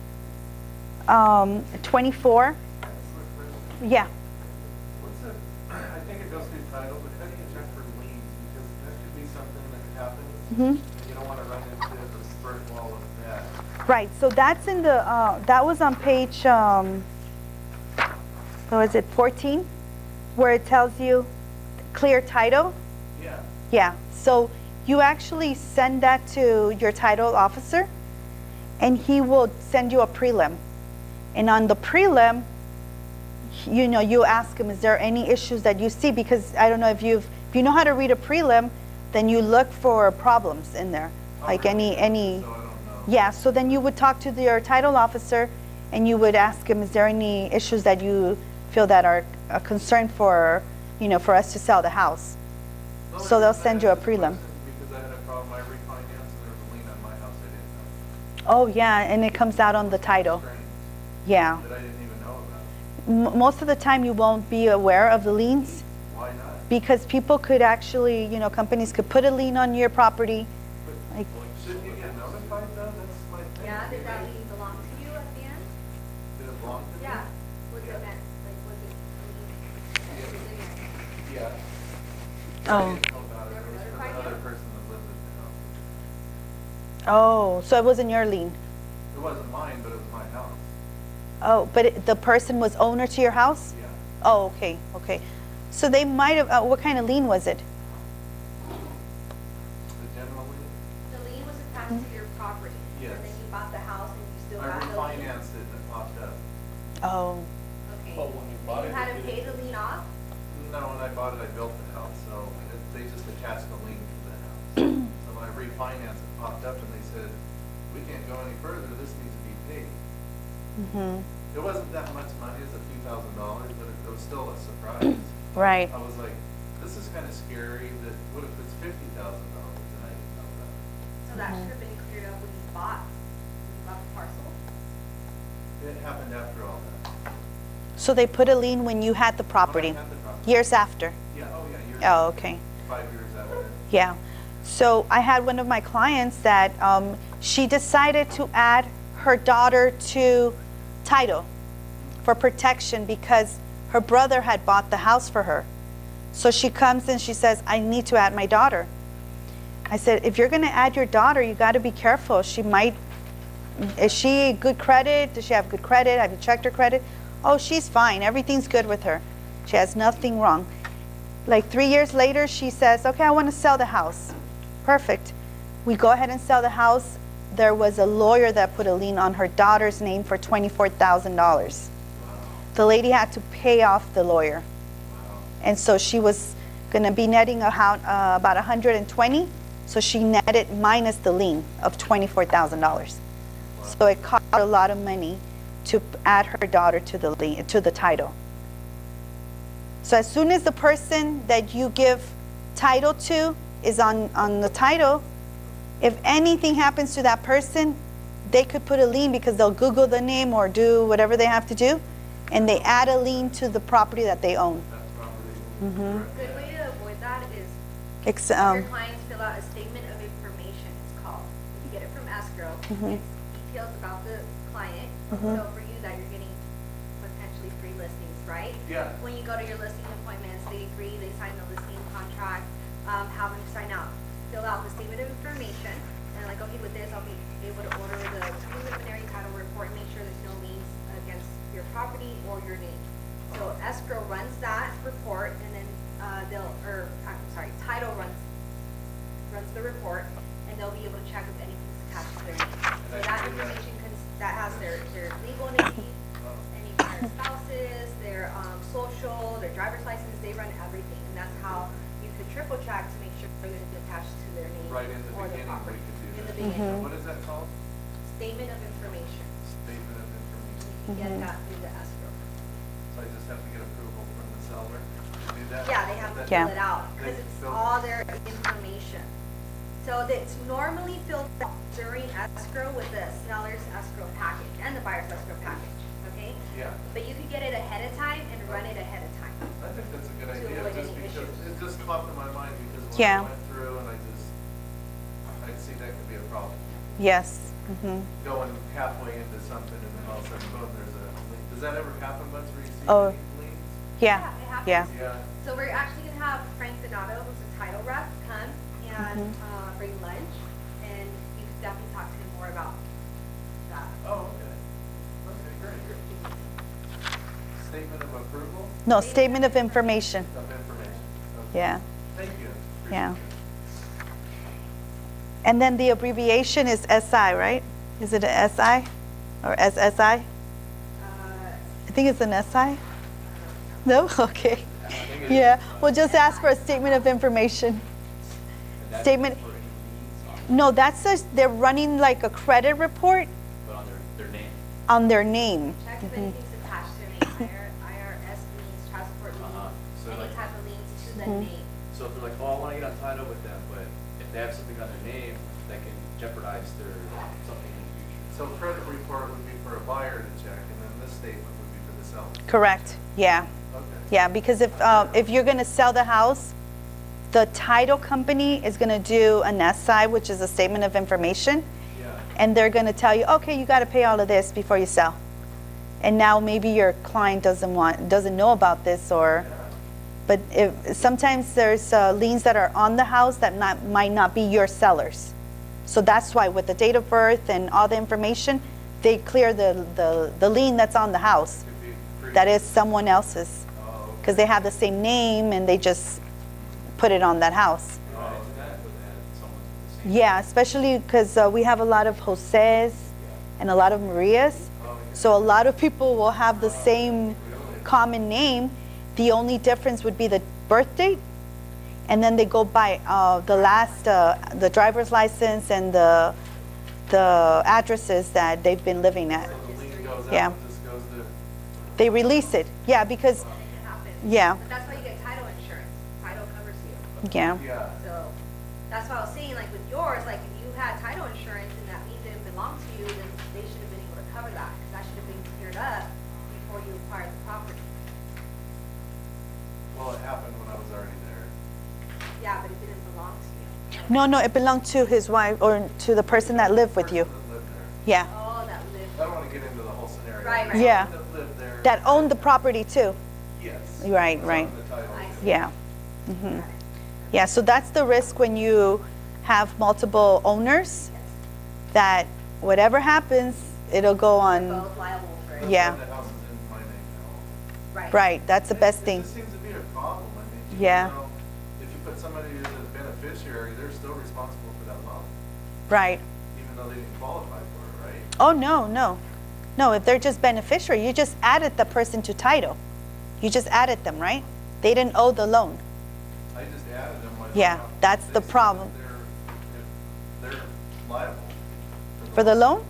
Speaker 5: 24. Yeah.
Speaker 2: What's it, I think it goes through title, but how do you check for liens? Because that could be something that happens.
Speaker 5: Mhm.
Speaker 2: And you don't want to run into the brick wall of that.
Speaker 5: Right. So that's in the, that was on page, what was it, 14? Where it tells you clear title.
Speaker 2: Yeah.
Speaker 5: Yeah. So you actually send that to your title officer and he will send you a prelim. And on the prelim, you ask him, is there any issues that you see? Because I don't know if you know how to read a prelim, then you look for problems in there. Like any,
Speaker 2: So I don't know.
Speaker 5: yeah, so then you would talk to your title officer and you would ask him, is there any issues that you feel that are a concern for, for us to sell the house?
Speaker 2: No,
Speaker 5: So they'll
Speaker 2: I
Speaker 5: send you a
Speaker 2: asked this
Speaker 5: prelim.
Speaker 2: question Because I had a problem, I refinanced and there was a lien on my house I didn't
Speaker 5: Oh yeah, and it comes out on the
Speaker 2: know.
Speaker 5: title.
Speaker 2: Strange,
Speaker 5: Yeah.
Speaker 2: that I didn't even know about.
Speaker 5: Most of the time you won't be aware of the liens
Speaker 2: Why not?
Speaker 5: because people could actually, companies could put a lien on your property.
Speaker 2: But
Speaker 5: Like,
Speaker 2: shouldn't you get notified though? That's my thing.
Speaker 3: Yeah, did that lien belong to you at the end?
Speaker 2: Did it belong to me?
Speaker 3: Yeah. Was it meant, like, was it, I mean, was it your-
Speaker 2: Yeah.
Speaker 5: Oh.
Speaker 2: I didn't know about it. It was for the other person that lived in the house.
Speaker 5: oh, so it wasn't your lien.
Speaker 2: It wasn't mine, but it was my house.
Speaker 5: Oh, but the person was owner to your house?
Speaker 2: Yeah.
Speaker 5: Oh, okay, okay. So they might have, what kind of lien was it?
Speaker 2: The general lien?
Speaker 3: The lien was attached to your property.
Speaker 2: Yes.
Speaker 3: And then you bought the house and you still
Speaker 2: I
Speaker 3: got the lien.
Speaker 2: refinanced it and it popped up.
Speaker 5: Oh,
Speaker 3: Okay.
Speaker 4: But when you bought
Speaker 3: And you
Speaker 4: it,
Speaker 3: had
Speaker 4: you
Speaker 3: to
Speaker 4: didn't-
Speaker 3: pay the lien off?
Speaker 2: No, when I bought it, I built the house, so they just attached the lien to the house. So when I refinanced, it popped up and they said, we can't go any further, this needs to be paid.
Speaker 5: mm-hmm,
Speaker 2: It wasn't that much money, it's a few $1,000s, but it was still a surprise.
Speaker 5: right.
Speaker 2: I was like, this is kind of scary, that what if it's $50,000 and I didn't know that?
Speaker 3: So that should have been cleared up when you bought the parcel?
Speaker 2: It happened after all that.
Speaker 5: So they put a lien when you had the property,
Speaker 2: When I had the property.
Speaker 5: years after?
Speaker 2: Yeah, oh yeah, years.
Speaker 5: Oh, okay.
Speaker 2: 5 years after.
Speaker 5: Yeah. So I had one of my clients that she decided to add her daughter to title for protection because her brother had bought the house for her. So she comes and she says, I need to add my daughter. I said, if you're going to add your daughter, you got to be careful. She might, is she good credit? Does she have good credit? Have you checked her credit? Oh, she's fine. Everything's good with her. She has nothing wrong. Like 3 years later, she says, okay, I want to sell the house. Perfect. We go ahead and sell the house. There was a lawyer that put a lien on her daughter's name for $24,000. The lady had to pay off the lawyer. And so she was gonna be netting about 120, so she netted minus the lien of $24,000. So it cost her a lot of money to add her daughter to the lien, to the title. So as soon as the person that you give title to is on the title, if anything happens to that person, they could put a lien because they'll Google the name or do whatever they have to do, and they add a lien to the property that they own.
Speaker 3: A good way to avoid that is
Speaker 5: Ex-
Speaker 3: your clients fill out a statement of information, it's called. You get it from escrow. It's details about the client. So for you that you're getting potentially free listings, right?
Speaker 2: Yeah.
Speaker 3: When you go to your listing appointments, they agree, they sign the listing contract, have them sign out, fill out the statement of information, and like, okay, with this, I'll be able to order the preliminary title report, make sure there's no liens against your property or your name. So escrow runs that report, and then title runs the report, and they'll be able to check if anything's attached to their name. So that information that has their legal name, any prior spouses, their social, their driver's license, they run everything, and that's how you could triple check to make sure that it's attached to their name
Speaker 2: Right in the
Speaker 3: or the
Speaker 2: beginning, we
Speaker 3: property.
Speaker 2: could do
Speaker 3: In the
Speaker 2: that.
Speaker 3: beginning.
Speaker 2: What is that called?
Speaker 3: Statement of information.
Speaker 2: Statement of information.
Speaker 3: You can get that through the escrow.
Speaker 2: So I just have to get approval from the seller to do that?
Speaker 3: Yeah, they have to
Speaker 5: Yeah.
Speaker 3: fill it out, because
Speaker 2: They
Speaker 3: it's
Speaker 2: fill-
Speaker 3: all their information. So it's normally filled out during escrow with the seller's escrow package and the buyer's escrow package, okay?
Speaker 2: Yeah.
Speaker 3: But you could get it ahead of time and run it ahead of time.
Speaker 2: I think that's a good
Speaker 3: To
Speaker 2: idea,
Speaker 3: avoid
Speaker 2: just
Speaker 3: any
Speaker 2: because,
Speaker 3: issues.
Speaker 2: it just popped in my mind because when
Speaker 5: Yeah.
Speaker 2: I went through and I see that could be a problem.
Speaker 5: Yes.
Speaker 2: Going halfway into something and then all of a sudden, boom, there's a lien. Does that ever happen once we receive
Speaker 5: Oh.
Speaker 2: liens?
Speaker 5: Yeah.
Speaker 3: It happens.
Speaker 5: Yeah.
Speaker 2: Yeah.
Speaker 3: So we're actually gonna have Frank Donato, who's a title rep, come and bring lunch, and you can definitely talk to him more about that.
Speaker 2: Oh, okay. Okay, great. Statement of approval
Speaker 5: No, statement of information.
Speaker 2: of information. Okay.
Speaker 5: Yeah.
Speaker 2: Thank you.
Speaker 5: Yeah.
Speaker 2: Appreciate it.
Speaker 5: And then the abbreviation is SI, right? Is it an SI or SSI? I think it's an SI. No? Okay. Yeah. We'll just ask for a statement of information. Statement. No, that says they're running like a credit report
Speaker 6: But on their name.
Speaker 5: on their name.
Speaker 3: Check if anything's attached to their name, IRS liens, transport
Speaker 6: Uh-huh.
Speaker 3: liens,
Speaker 6: So
Speaker 3: any
Speaker 6: like-
Speaker 3: type of liens to the name.
Speaker 6: So if they're like, oh, I want to get on title with them, but if they have something on their name, that can jeopardize their something in the future.
Speaker 2: So credit report would be for a buyer to check, and then this statement would be for the seller.
Speaker 5: Correct. Yeah.
Speaker 2: Okay.
Speaker 5: Yeah, because if you're going to sell the house, the title company is going to do an SI, which is a statement of information,
Speaker 2: Yeah.
Speaker 5: and they're going to tell you, okay, you got to pay all of this before you sell. And now maybe your client doesn't know about this, or, but sometimes there's liens that are on the house that might not be your sellers. So that's why with the date of birth and all the information, they clear the lien that's on the house.
Speaker 2: Could be pretty-
Speaker 5: That is someone else's,
Speaker 2: Oh, okay.
Speaker 5: because they have the same name and they just put it on that house.
Speaker 6: They might do that, but they had someone with the same.
Speaker 5: Yeah, especially because we have a lot of Jose's and a lot of Marias. So a lot of people will have the same common name. The only difference would be the birth date, and then they go by the driver's license and the addresses that they've been living at.
Speaker 2: So the lien goes out,
Speaker 5: Yeah.
Speaker 2: it just goes to,
Speaker 5: They release it, yeah, because,
Speaker 3: It can happen.
Speaker 5: yeah,
Speaker 3: But that's why you get title insurance. Title covers you.
Speaker 5: yeah,
Speaker 2: yeah.
Speaker 3: So that's why I was saying, like with yours, like if you had title insurance and that means it didn't belong to you, then they should have been able to cover that, because that should have been cleared up before you acquired the property.
Speaker 2: Well, it happened when I was already there.
Speaker 3: Yeah, but it didn't belong to you.
Speaker 5: no, it belonged to his wife or to the person that lived with you.
Speaker 2: Person that lived there.
Speaker 5: Yeah,
Speaker 3: Oh, that lived.
Speaker 2: I don't want to get into the whole scenario.
Speaker 3: Right, right.
Speaker 2: The
Speaker 5: Yeah.
Speaker 2: person that lived there.
Speaker 5: that owned the property too.
Speaker 2: Yes.
Speaker 5: Right,
Speaker 2: It's
Speaker 5: right.
Speaker 2: on the title.
Speaker 3: I see.
Speaker 5: Yeah. Yeah, so that's the risk when you have multiple owners, that whatever happens, it'll go on.
Speaker 3: Both liable for it.
Speaker 5: Yeah.
Speaker 2: The house is in my name now.
Speaker 3: Right.
Speaker 5: Right, that's the best
Speaker 2: It
Speaker 5: thing.
Speaker 2: just seems to be a problem. I mean,
Speaker 5: Yeah.
Speaker 2: you know, if you put somebody as a beneficiary, they're still responsible for that loan,
Speaker 5: Right.
Speaker 2: even though they didn't qualify for it, right?
Speaker 5: Oh, no. No, if they're just beneficiary, you just added the person to title. You just added them, right? They didn't owe the loan.
Speaker 2: I just added them.
Speaker 5: Yeah, that's the problem.
Speaker 2: They're liable.
Speaker 5: For the loan?
Speaker 2: Yes.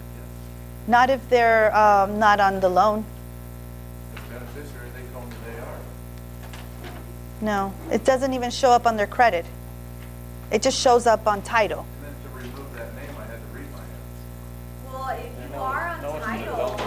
Speaker 5: Not if they're not on the loan.
Speaker 2: As beneficiary, they told me they are.
Speaker 5: No, it doesn't even show up on their credit. It just shows up on title.
Speaker 2: And then to remove that name, I had to refinance.
Speaker 3: Well, if
Speaker 4: Yeah,
Speaker 3: you
Speaker 4: no,
Speaker 3: are on
Speaker 4: no, it's in the
Speaker 3: title,
Speaker 4: loan.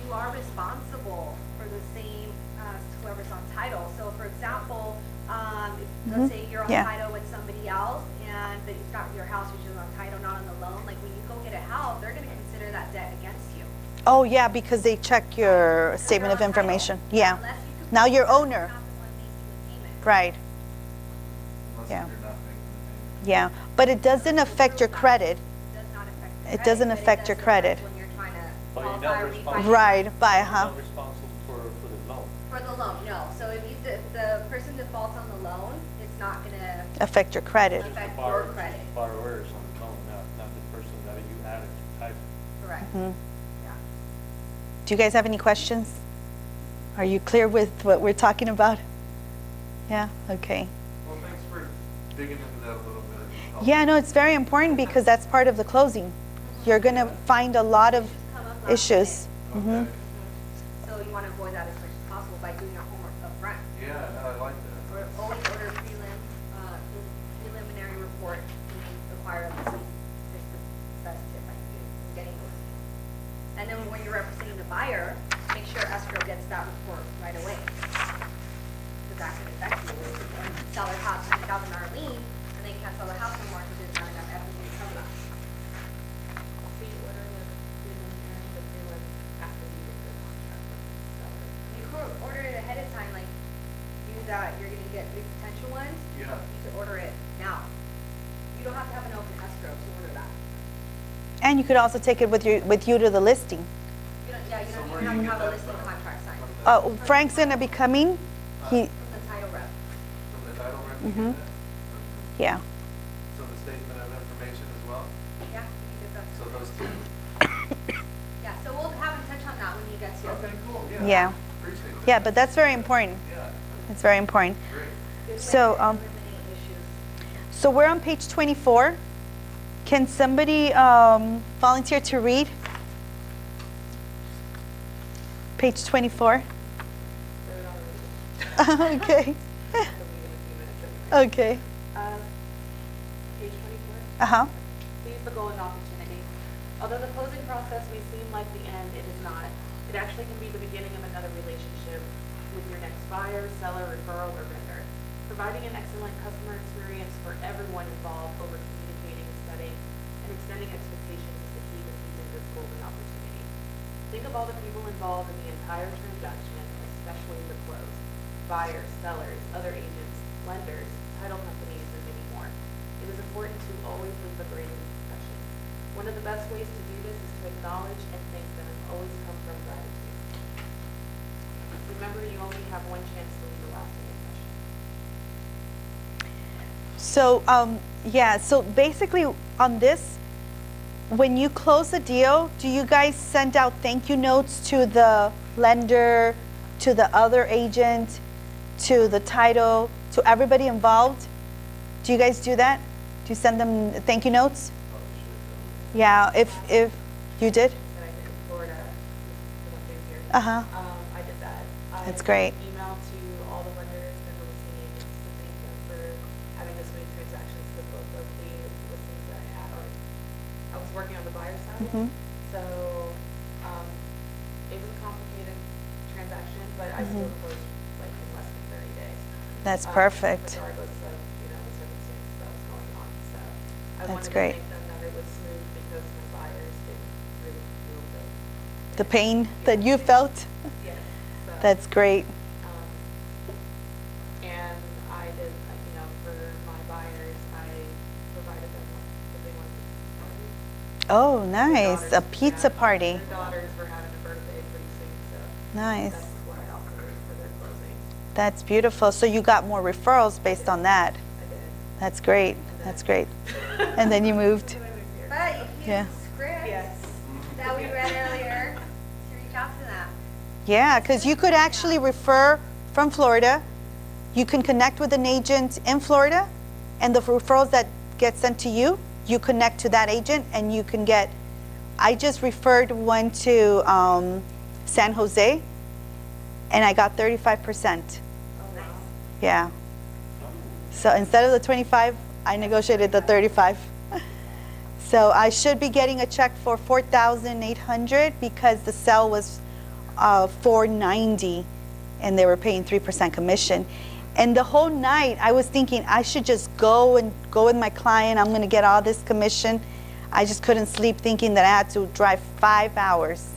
Speaker 3: you are responsible for the same as whoever's on title. So for example, if, let's say you're on
Speaker 5: Yeah.
Speaker 3: title with somebody else and but you've got your house which is on title, not on the loan, like when you go get a house, they're gonna consider that debt against you.
Speaker 5: Oh, yeah, because they check your
Speaker 3: Because
Speaker 5: statement
Speaker 3: you're
Speaker 5: of
Speaker 3: on title.
Speaker 5: information. Yeah.
Speaker 3: Unless you can
Speaker 5: Now
Speaker 3: prove
Speaker 5: you're
Speaker 3: that
Speaker 5: owner.
Speaker 3: you're not the one making the payment.
Speaker 5: Right.
Speaker 2: Unless
Speaker 5: Yeah.
Speaker 2: you're not making the payment.
Speaker 5: Yeah. But it doesn't affect your credit.
Speaker 3: It does not affect your
Speaker 5: It
Speaker 3: credit,
Speaker 5: doesn't
Speaker 3: but
Speaker 5: affect
Speaker 3: does
Speaker 5: your
Speaker 3: affect
Speaker 5: credit.
Speaker 3: When you're trying to
Speaker 4: But you're
Speaker 3: qualify
Speaker 4: not
Speaker 3: or
Speaker 4: responsible.
Speaker 3: refinance.
Speaker 5: Right. By
Speaker 4: You're
Speaker 5: huh?
Speaker 4: not responsible for the loan.
Speaker 3: For the loan, no. So if you, if the person defaults on the loan, it's not gonna
Speaker 5: Affect your credit.
Speaker 4: Just the
Speaker 3: affect your
Speaker 4: borrower-
Speaker 3: credit.
Speaker 4: Borrowers on the loan, not the person that you added to title.
Speaker 3: Correct.
Speaker 5: Mhm.
Speaker 3: Yeah.
Speaker 5: Do you guys have any questions? Are you clear with what we're talking about? Yeah? Okay.
Speaker 2: Well, thanks for digging into that a little bit. It helped.
Speaker 5: Yeah, no, it's very important because that's part of the closing. You're going to find a lot of
Speaker 3: Come up last
Speaker 5: issues.
Speaker 2: Okay.
Speaker 5: Mhm.
Speaker 3: So you wanna avoid that as much as possible by doing your homework upfront.
Speaker 2: Yeah, no, I like that.
Speaker 3: Or always order preliminary report when you acquire a listing. It's the best tip I can give in getting those. And then when you're representing the buyer, make sure escrow gets that report right away. Because that could affect you. If the seller has $100,000 lien and they can't sell the house no more because there's not enough equity to cover that.
Speaker 8: So you order the preliminary, the prelim after you get the contract with the seller.
Speaker 3: You could order it ahead of time, like do that, you're gonna get big potential ones.
Speaker 2: Yeah.
Speaker 3: You could order it now. You don't have to have an open escrow to order that.
Speaker 5: And you could also take it with you to the listing.
Speaker 3: You don't, yeah, you
Speaker 2: So
Speaker 3: don't
Speaker 2: where
Speaker 3: even
Speaker 2: do
Speaker 3: have
Speaker 2: you
Speaker 3: to have a
Speaker 2: get that
Speaker 3: listing
Speaker 2: from?
Speaker 3: contract signed.
Speaker 2: From
Speaker 5: Frank's going to be coming. He,
Speaker 3: From the title rep.
Speaker 2: the title rep?
Speaker 5: Mhm. Yeah.
Speaker 2: So the statement of information as well?
Speaker 3: Yeah, you can get that.
Speaker 2: So those two?
Speaker 3: Yeah, so we'll have him touch on that when he gets here.
Speaker 2: Okay, cool, yeah.
Speaker 5: Yeah.
Speaker 2: Appreciate that.
Speaker 5: Yeah, but that's very important.
Speaker 2: Yeah,
Speaker 5: It's very important.
Speaker 2: great.
Speaker 3: Good way
Speaker 5: So,
Speaker 3: to eliminate issues.
Speaker 5: So we're on page 24. Can somebody volunteer to read? Page 24. Okay. Okay.
Speaker 8: Page 24.
Speaker 5: Uh-huh.
Speaker 8: Seize the golden opportunity. Although the closing process may seem like the end, it is not. It actually can be the beginning of another relationship with your next buyer, seller, referral, or vendor. Providing an excellent customer experience for everyone involved over communicating, setting, and extending expectations is the key to seizing this golden opportunity. Think of all the people involved in the entire transaction, especially the close. Buyers, sellers, other agents, lenders, title companies, and many more. It is important to always leave a great impression. One of the best ways to do this is to acknowledge and thank them and always come from gratitude. Remember, you only have one chance to leave a lasting impression.
Speaker 5: So, yeah, so basically on this, when you close a deal, do you guys send out thank you notes to the lender, to the other agent, to the title, to everybody involved? Do you guys do that? Do you send them thank you notes? Yeah, if you did?
Speaker 8: That I did in Florida, just up here.
Speaker 5: Uh-huh.
Speaker 8: I did that.
Speaker 5: That's
Speaker 8: I
Speaker 5: great.
Speaker 8: emailed to all the lenders and the listing agents to thank them for having this many transactions with both of the listings that I had. Or I was working on the buyer side,
Speaker 5: Mhm.
Speaker 8: so it was a complicated transaction, but I still closed like in less than 30 days.
Speaker 5: That's perfect.
Speaker 8: Regardless of the circumstances that was going on. So I
Speaker 5: That's
Speaker 8: wanted
Speaker 5: great.
Speaker 8: to make them that it was smooth because my buyers didn't really feel
Speaker 5: The pain that you felt?
Speaker 8: yes. So,
Speaker 5: That's great.
Speaker 8: and I did, for my buyers, I provided them if they wanted a party.
Speaker 5: Oh,
Speaker 8: Their
Speaker 5: nice.
Speaker 8: daughters-
Speaker 5: A pizza
Speaker 8: yeah,
Speaker 5: party.
Speaker 8: Their daughters were having a birthday pretty soon, so
Speaker 5: Nice.
Speaker 8: that's what I offered for their closing.
Speaker 5: That's beautiful. So you got more referrals based on that.
Speaker 8: I did.
Speaker 5: That's great. That's great. And then you moved.
Speaker 3: But you
Speaker 5: Yeah.
Speaker 3: use the script
Speaker 8: Yes.
Speaker 3: that we read earlier to reach out to them.
Speaker 5: Yeah, because you could actually refer from Florida you can connect with an agent in Florida, and the referrals that get sent to you, you connect to that agent, and you can get, I just referred one to San Jose, and I got 35%.
Speaker 3: Oh, nice.
Speaker 5: Yeah. So instead of the 25, I negotiated the 35. So I should be getting a check for $4,800 because the sale was $490, and they were paying 3% commission. And the whole night I was thinking I should just go with my client. I'm going to get all this commission. I just couldn't sleep thinking that I had to drive 5 hours.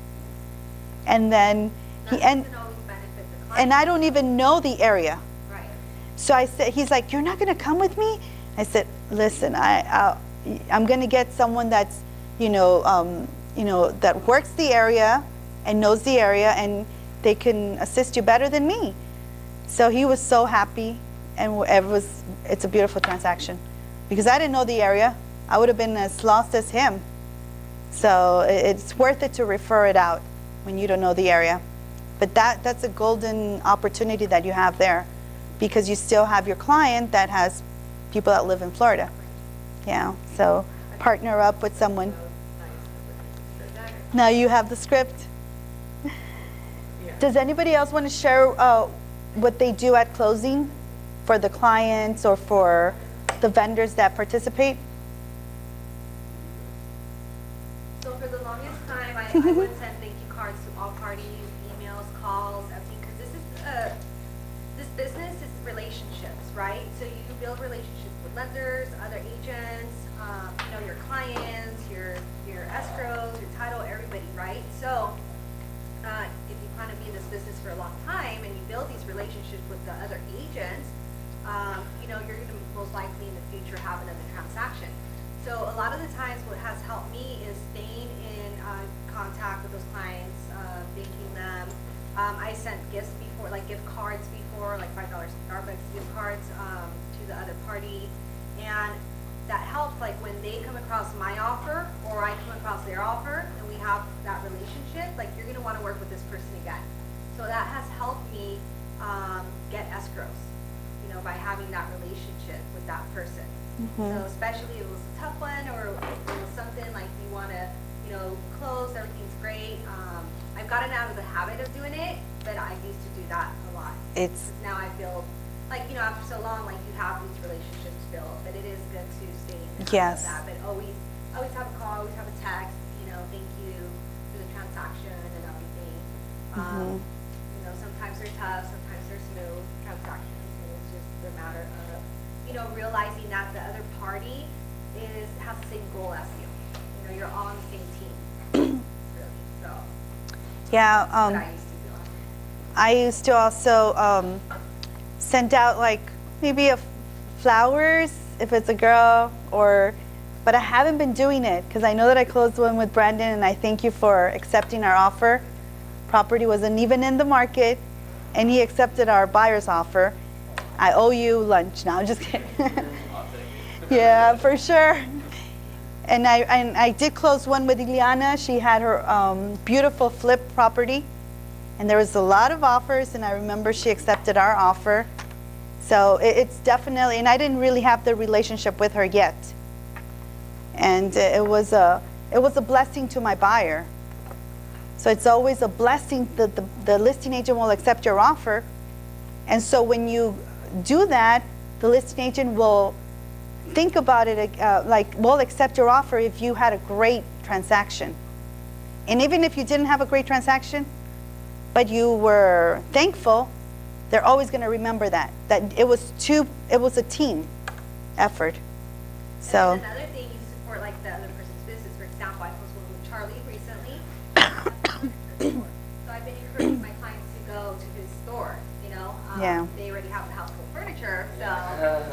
Speaker 5: And then
Speaker 3: That doesn't always benefit the client.
Speaker 5: and I don't even know the area.
Speaker 3: Right.
Speaker 5: So I said, he's like, you're not going to come with me? I said, listen, I'm going to get someone that's, that works the area and knows the area, and they can assist you better than me. So he was so happy, and it's a beautiful transaction. Because I didn't know the area. I would have been as lost as him. So it's worth it to refer it out when you don't know the area. But that's a golden opportunity that you have there, because you still have your client that has people that live in Florida. Yeah, so partner up with someone. Now you have the script. Does anybody else want to share what they do at closing for the clients or for the vendors that participate?
Speaker 3: So for the longest time, I would send thank you cards to all parties, emails, calls, everything, because this business is relationships, right? So you build relationships with lenders, other agents, your clients, your escrows, your title, everybody, right? So if you plan to be in this business for a long time and you build these relationships with the other agents, you're going to most likely in the future have another transaction. So a lot of the times what has helped me is staying in contact with those clients, thanking them. I sent gifts before, like gift cards before, like $5 Starbucks gift cards to the other party. And that helps, like when they come across my offer or I come across their offer and we have that relationship, like you're going to want to work with this person again. So that has helped me get escrows, by having that relationship with that person. So especially if it was a tough one or if it was something like you want to, close, everything's great. I've gotten out of the habit of doing it, but I used to do that a lot. Now I feel like, after so long, like you have these relationships built, but it is good to stay in contact with that. But always have a call, always have a text, thank you for the transaction and everything. Sometimes they're tough, sometimes they're smooth transactions. It's just a matter of, realizing that the other party has the same goal as you. You're all on the same team. Really. So.
Speaker 5: Yeah.
Speaker 3: That's what I used to do.
Speaker 5: I used to also send out like maybe flowers if it's a girl, but I haven't been doing it because I know that I closed one with Brandon, and I thank you for accepting our offer. Property wasn't even in the market, and he accepted our buyer's offer. I owe you lunch. No, I'm just kidding. Yeah, for sure. And I did close one with Ileana. She had her beautiful flip property, and there was a lot of offers, and I remember she accepted our offer. So it's definitely, and I didn't really have the relationship with her yet. And it was a blessing to my buyer. So it's always a blessing that the listing agent will accept your offer. And so when you do that, the listing agent will think about it, we'll accept your offer if you had a great transaction. And even if you didn't have a great transaction, but you were thankful, they're always going to remember that it was a team effort. So.
Speaker 3: And another thing, you support like the other person's business. For example, I closed one with Charlie recently. So I've been encouraging my clients to go to his store.
Speaker 5: Yeah.
Speaker 3: They already have the household furniture, so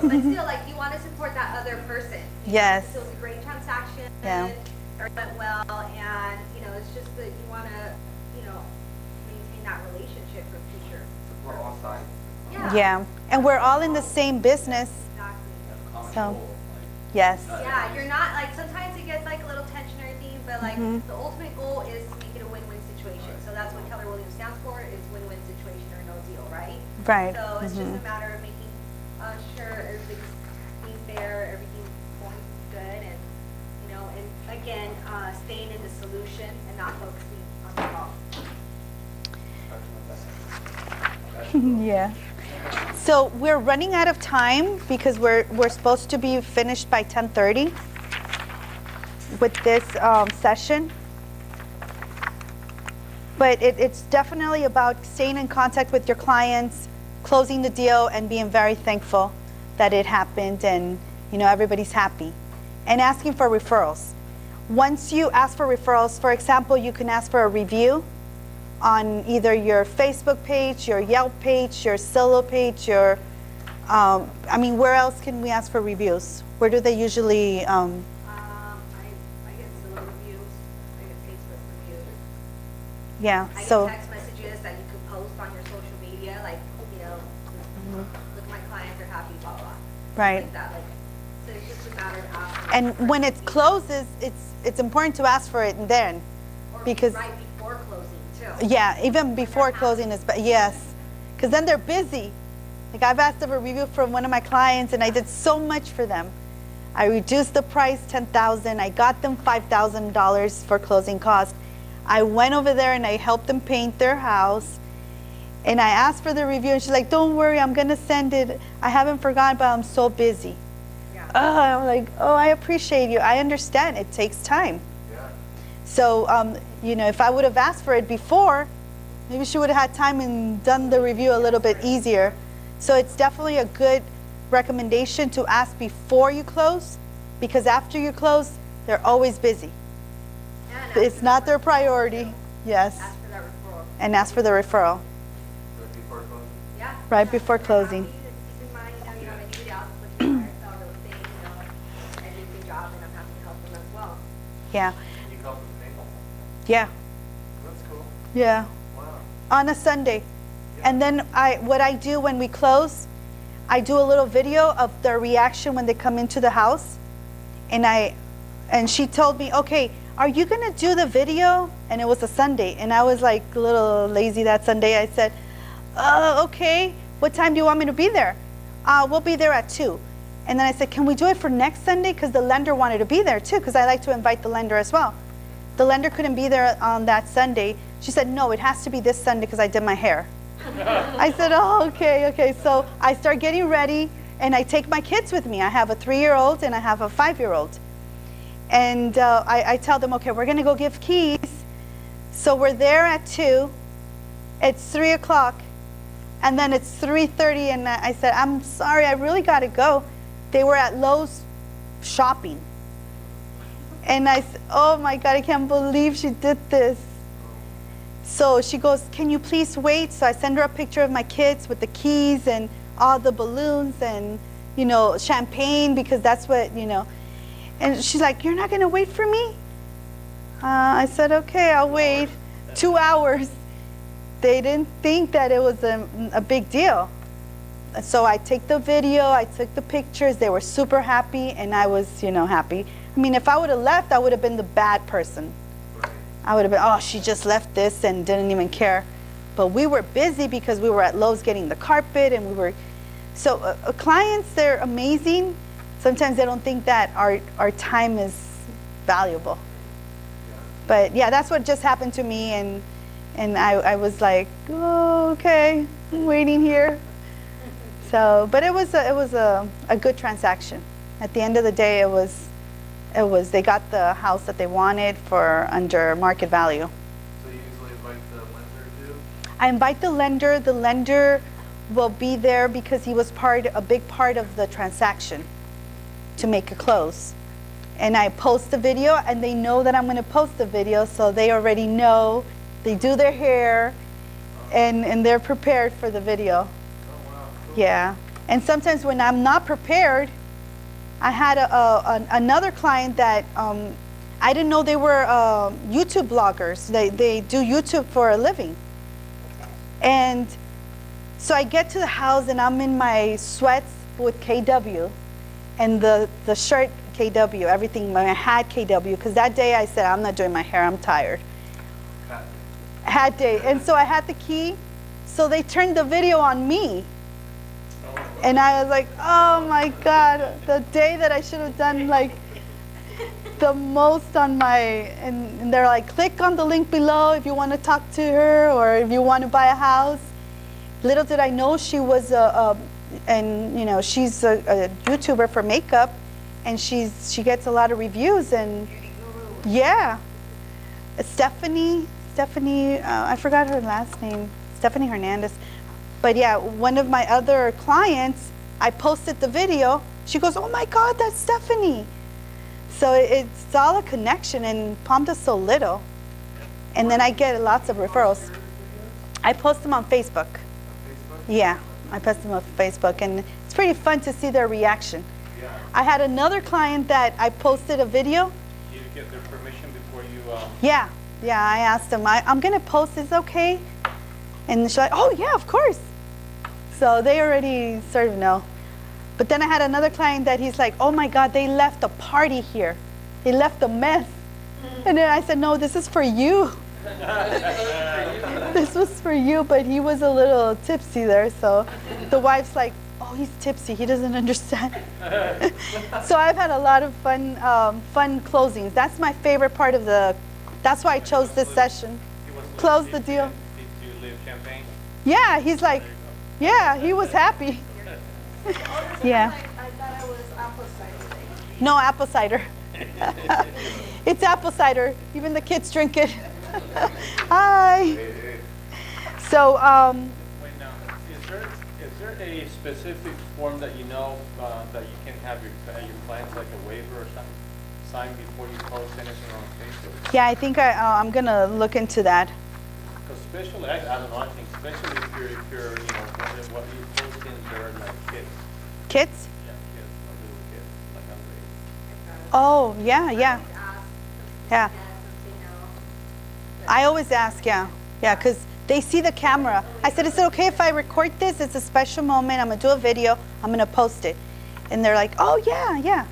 Speaker 3: but still, like you want to support that other person.
Speaker 5: Yes.
Speaker 3: So it was a great transaction.
Speaker 5: Yeah.
Speaker 3: It went well, and it's just that you want to, maintain that relationship for future.
Speaker 2: We're all sides.
Speaker 5: Yeah, and we're all in the same business.
Speaker 3: Exactly.
Speaker 5: So, yes.
Speaker 3: Yeah, you're not like sometimes it gets like a little tension or anything, but like the ultimate goal is to make it a win-win situation. So that's what Keller Williams stands for: is win-win situation or no deal, right?
Speaker 5: Right.
Speaker 3: So it's just a matter of making everything's being fair, everything's going good, and, you know, and again, staying in the solution and not focusing on the problem.
Speaker 5: Yeah. So we're running out of time because we're supposed to be finished by 10:30 with this session. But it's definitely about staying in contact with your clients, closing the deal, and being very thankful that it happened and, you know, everybody's happy. And asking for referrals. Once you ask for referrals, for example, you can ask for a review on either your Facebook page, your Yelp page, your Zillow page, your, I mean, where else can we ask for reviews? Where do they usually,
Speaker 3: I get Zillow reviews, I get Facebook reviews.
Speaker 5: yeah,
Speaker 3: I
Speaker 5: so.
Speaker 3: get text messages that you can post on your social media, like, you know, look, my clients are happy, blah, blah.
Speaker 5: Right.
Speaker 3: Like that, like, so it's just a matter of asking.
Speaker 5: And when it closes, it's important to ask for it and then,
Speaker 3: Or
Speaker 5: because,
Speaker 3: right before closing, too.
Speaker 5: yeah, even before closing is, yes, because then they're busy. Like I've asked for a review from one of my clients and I did so much for them. I reduced the price $10,000. I got them $5,000 for closing costs. I went over there and I helped them paint their house. And I asked for the review and she's like, don't worry, I'm gonna send it. I haven't forgotten, but I'm so busy.
Speaker 3: Yeah.
Speaker 5: I'm like, oh, I appreciate you. I understand it takes time.
Speaker 2: Yeah.
Speaker 5: So, you know, if I would have asked for it before, maybe she would have had time and done the review a little bit easier. So it's definitely a good recommendation to ask before you close, because after you close, they're always busy.
Speaker 3: And
Speaker 5: It's not their priority. Yes.
Speaker 3: ask for that referral.
Speaker 5: And ask for the referral
Speaker 2: Right before closing.
Speaker 3: Yeah.
Speaker 5: right before closing.
Speaker 3: Keep in mind, you know, you don't have anybody else looking for sell real estate, you know, I do a good job and I'm happy to help them as well.
Speaker 5: Yeah.
Speaker 2: You help them paint?
Speaker 5: Yeah.
Speaker 2: That's cool.
Speaker 5: Yeah.
Speaker 2: Wow.
Speaker 5: On a Sunday. And then what I do when we close, I do a little video of their reaction when they come into the house. And she told me, okay, are you gonna do the video? And it was a Sunday. And I was like a little lazy that Sunday. I said, okay, what time do you want me to be there? We'll be there at 2. And then I said, can we do it for next Sunday? Because the lender wanted to be there too, because I like to invite the lender as well. The lender couldn't be there on that Sunday. She said, no, it has to be this Sunday because I did my hair. I said, oh, okay. So I start getting ready and I take my kids with me. I have a 3-year-old and I have a 5-year-old. And I tell them, okay, we're gonna go give keys. So we're there at 2, it's 3 o'clock, and then it's 3:30 and I said, I'm sorry, I really gotta go. They were at Lowe's shopping. And I said, oh my God, I can't believe she did this. So she goes, can you please wait? So I send her a picture of my kids with the keys and all the balloons and, you know, champagne, because that's what, you know. And she's like, you're not gonna wait for me? I said, okay, I'll wait. 2 hours. They didn't think that it was a big deal. So I take the video, I took the pictures, they were super happy, and I was, you know, happy. I mean, if I would have left, I would have been the bad person. I would have been, oh, she just left this and didn't even care. But we were busy because we were at Lowe's getting the carpet, and we were, so clients, they're amazing. Sometimes they don't think that our time is valuable. But yeah, that's what just happened to me, and I was like, oh, okay, I'm waiting here. So, but it was a good transaction. At the end of the day, it was they got the house that they wanted for under market value.
Speaker 2: So you usually invite the lender too?
Speaker 5: I invite the lender. The lender will be there because he was a big part of the transaction to make a close. And I post the video, and they know that I'm going to post the video, so they already know. They do their hair, and they're prepared for the video.
Speaker 2: Oh, wow. Cool.
Speaker 5: Yeah. And sometimes when I'm not prepared, I had another client that I didn't know they were YouTube bloggers. They do YouTube for a living. And so I get to the house, and I'm in my sweats with KW, and the shirt KW, everything, my hat KW, because that day I said, I'm not doing my hair, I'm tired. Hat day. And so I had the key, so they turned the video on me. And I was like, oh my God, the day that I should have done like the most on my, and they're like, click on the link below if you want to talk to her or if you want to buy a house. Little did I know she was and you know, she's a YouTuber for makeup, and she gets a lot of reviews, and yeah. Stephanie, I forgot her last name, Stephanie Hernandez. But yeah, one of my other clients, I posted the video. She goes, oh my God, that's Stephanie. So it's all a connection, and Palm does so little. And then I get lots of referrals. I post them on Facebook. Yeah, I post them on Facebook, and it's pretty fun to see their reaction.
Speaker 2: Yeah.
Speaker 5: I had another client that I posted a video.
Speaker 4: You get their permission before you.
Speaker 5: Yeah, I asked them, I'm gonna post, is it okay? And she's like, oh yeah, of course. So they already sort of know. But then I had another client that he's like, oh my God, they left a party here. They left a mess. And then I said, no, this is for you. This was for you, but he was a little tipsy there. So the wife's like, oh, he's tipsy, he doesn't understand. So I've had a lot of fun closings. That's my favorite part of that's why I chose this session. Close the deal.
Speaker 4: Did you live champagne?
Speaker 5: Yeah, he's like, yeah, he was happy. Yeah.
Speaker 7: I thought it was apple cider.
Speaker 5: No, apple cider. It's apple cider. Even the kids drink it. Hi. So,
Speaker 4: Wait, now, is there a specific form that you know that you can have your clients, like a waiver or something, sign before you post anything on Facebook?
Speaker 5: yeah, I think I'm gonna look into that.
Speaker 4: Because especially, I don't know, I think especially if you're you know, what you post in there, like kids.
Speaker 5: Kids?
Speaker 4: Yeah, kids, like little kids, like underage.
Speaker 5: Oh, yeah. Yeah.
Speaker 3: Yes,
Speaker 5: I always ask, yeah, because they see the camera. I said, is it okay if I record this? It's a special moment. I'm gonna do a video. I'm gonna post it. And they're like, oh yeah.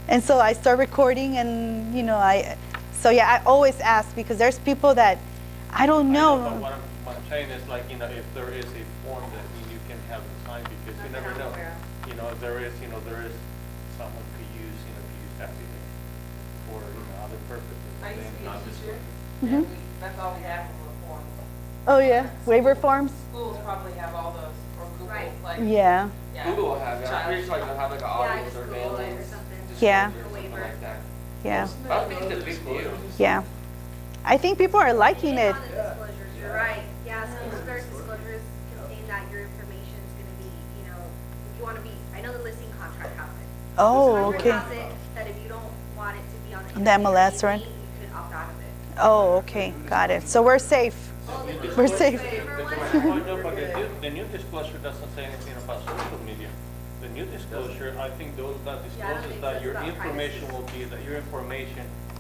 Speaker 5: And so I start recording, and you know, I always ask, because there's people that I don't know.
Speaker 4: But what I'm saying is, like, you know, if there is a form that you can have them sign, because you never know. You know, there is someone could use that for other purposes.
Speaker 7: I used to be a
Speaker 4: not just
Speaker 7: teacher,
Speaker 5: Mhm.
Speaker 7: and that's all we have for the forms.
Speaker 5: Oh yeah, waiver forms.
Speaker 7: Schools probably have all those, or Google,
Speaker 5: Yeah.
Speaker 7: like.
Speaker 9: Google will have it. I'm pretty sure they'll have like an
Speaker 3: Yeah,
Speaker 9: audio
Speaker 3: just
Speaker 9: or
Speaker 3: Google it or
Speaker 9: mailings.
Speaker 3: something.
Speaker 5: Yeah.
Speaker 9: Something like that.
Speaker 5: Yeah.
Speaker 9: I don't think it's a big deal.
Speaker 5: Yeah. I think people are liking it.
Speaker 3: On the disclosures, you're right. Yeah, some of their disclosures contain that your information is going to be, you know, if you want to be, I know the listing contract has it.
Speaker 5: Oh,
Speaker 3: Contract
Speaker 5: okay.
Speaker 3: has it that if you don't want it to be on the
Speaker 5: The MLS, right?
Speaker 3: you could opt out of it.
Speaker 5: Oh, okay, got it. So we're safe. We're safe.
Speaker 4: Well, no, but the new disclosure doesn't say anything about social media. The new disclosure, I think that discloses that your information will be,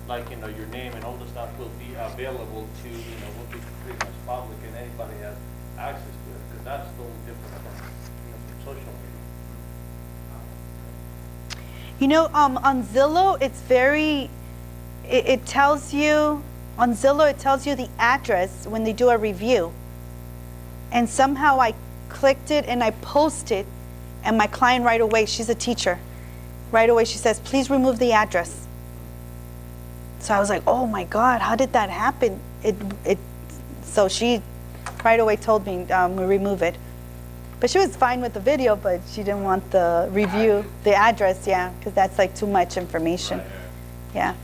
Speaker 4: like, you know, your name and all the stuff will be available to, you know, will be pretty much public, and anybody has access to it, because that's totally different from social media.
Speaker 5: You know, on Zillow, it's very, it tells you, on Zillow, it tells you the address when they do a review. And somehow I clicked it and I posted, and my client right away, she's a teacher, right away she says, please remove the address. So I was like, oh my God, how did that happen? So she right away told me remove it. But she was fine with the video, but she didn't want the review, the address, yeah, because that's like too much information. Yeah.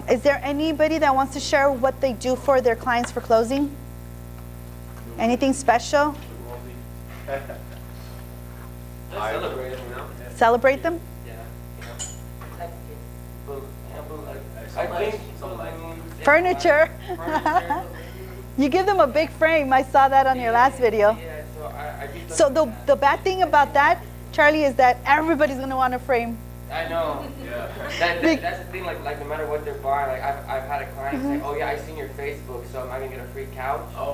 Speaker 5: Is there anybody that wants to share what they do for their clients for closing? Anything special?
Speaker 9: I celebrate them, you know?
Speaker 5: Celebrate them?
Speaker 9: Yeah. I think
Speaker 5: Furniture.
Speaker 9: furniture.
Speaker 5: You give them a big frame. I saw that on your last video.
Speaker 9: Yeah, so I do
Speaker 5: So
Speaker 9: something like
Speaker 5: the
Speaker 9: that.
Speaker 5: bad thing about that, Charlie, is that everybody's going to want a frame.
Speaker 9: I know.
Speaker 2: Yeah.
Speaker 9: That's the thing. Like no matter what they're buying, like I've had a client say, "Oh yeah, I seen your Facebook, so am I gonna get a free couch?"
Speaker 5: Oh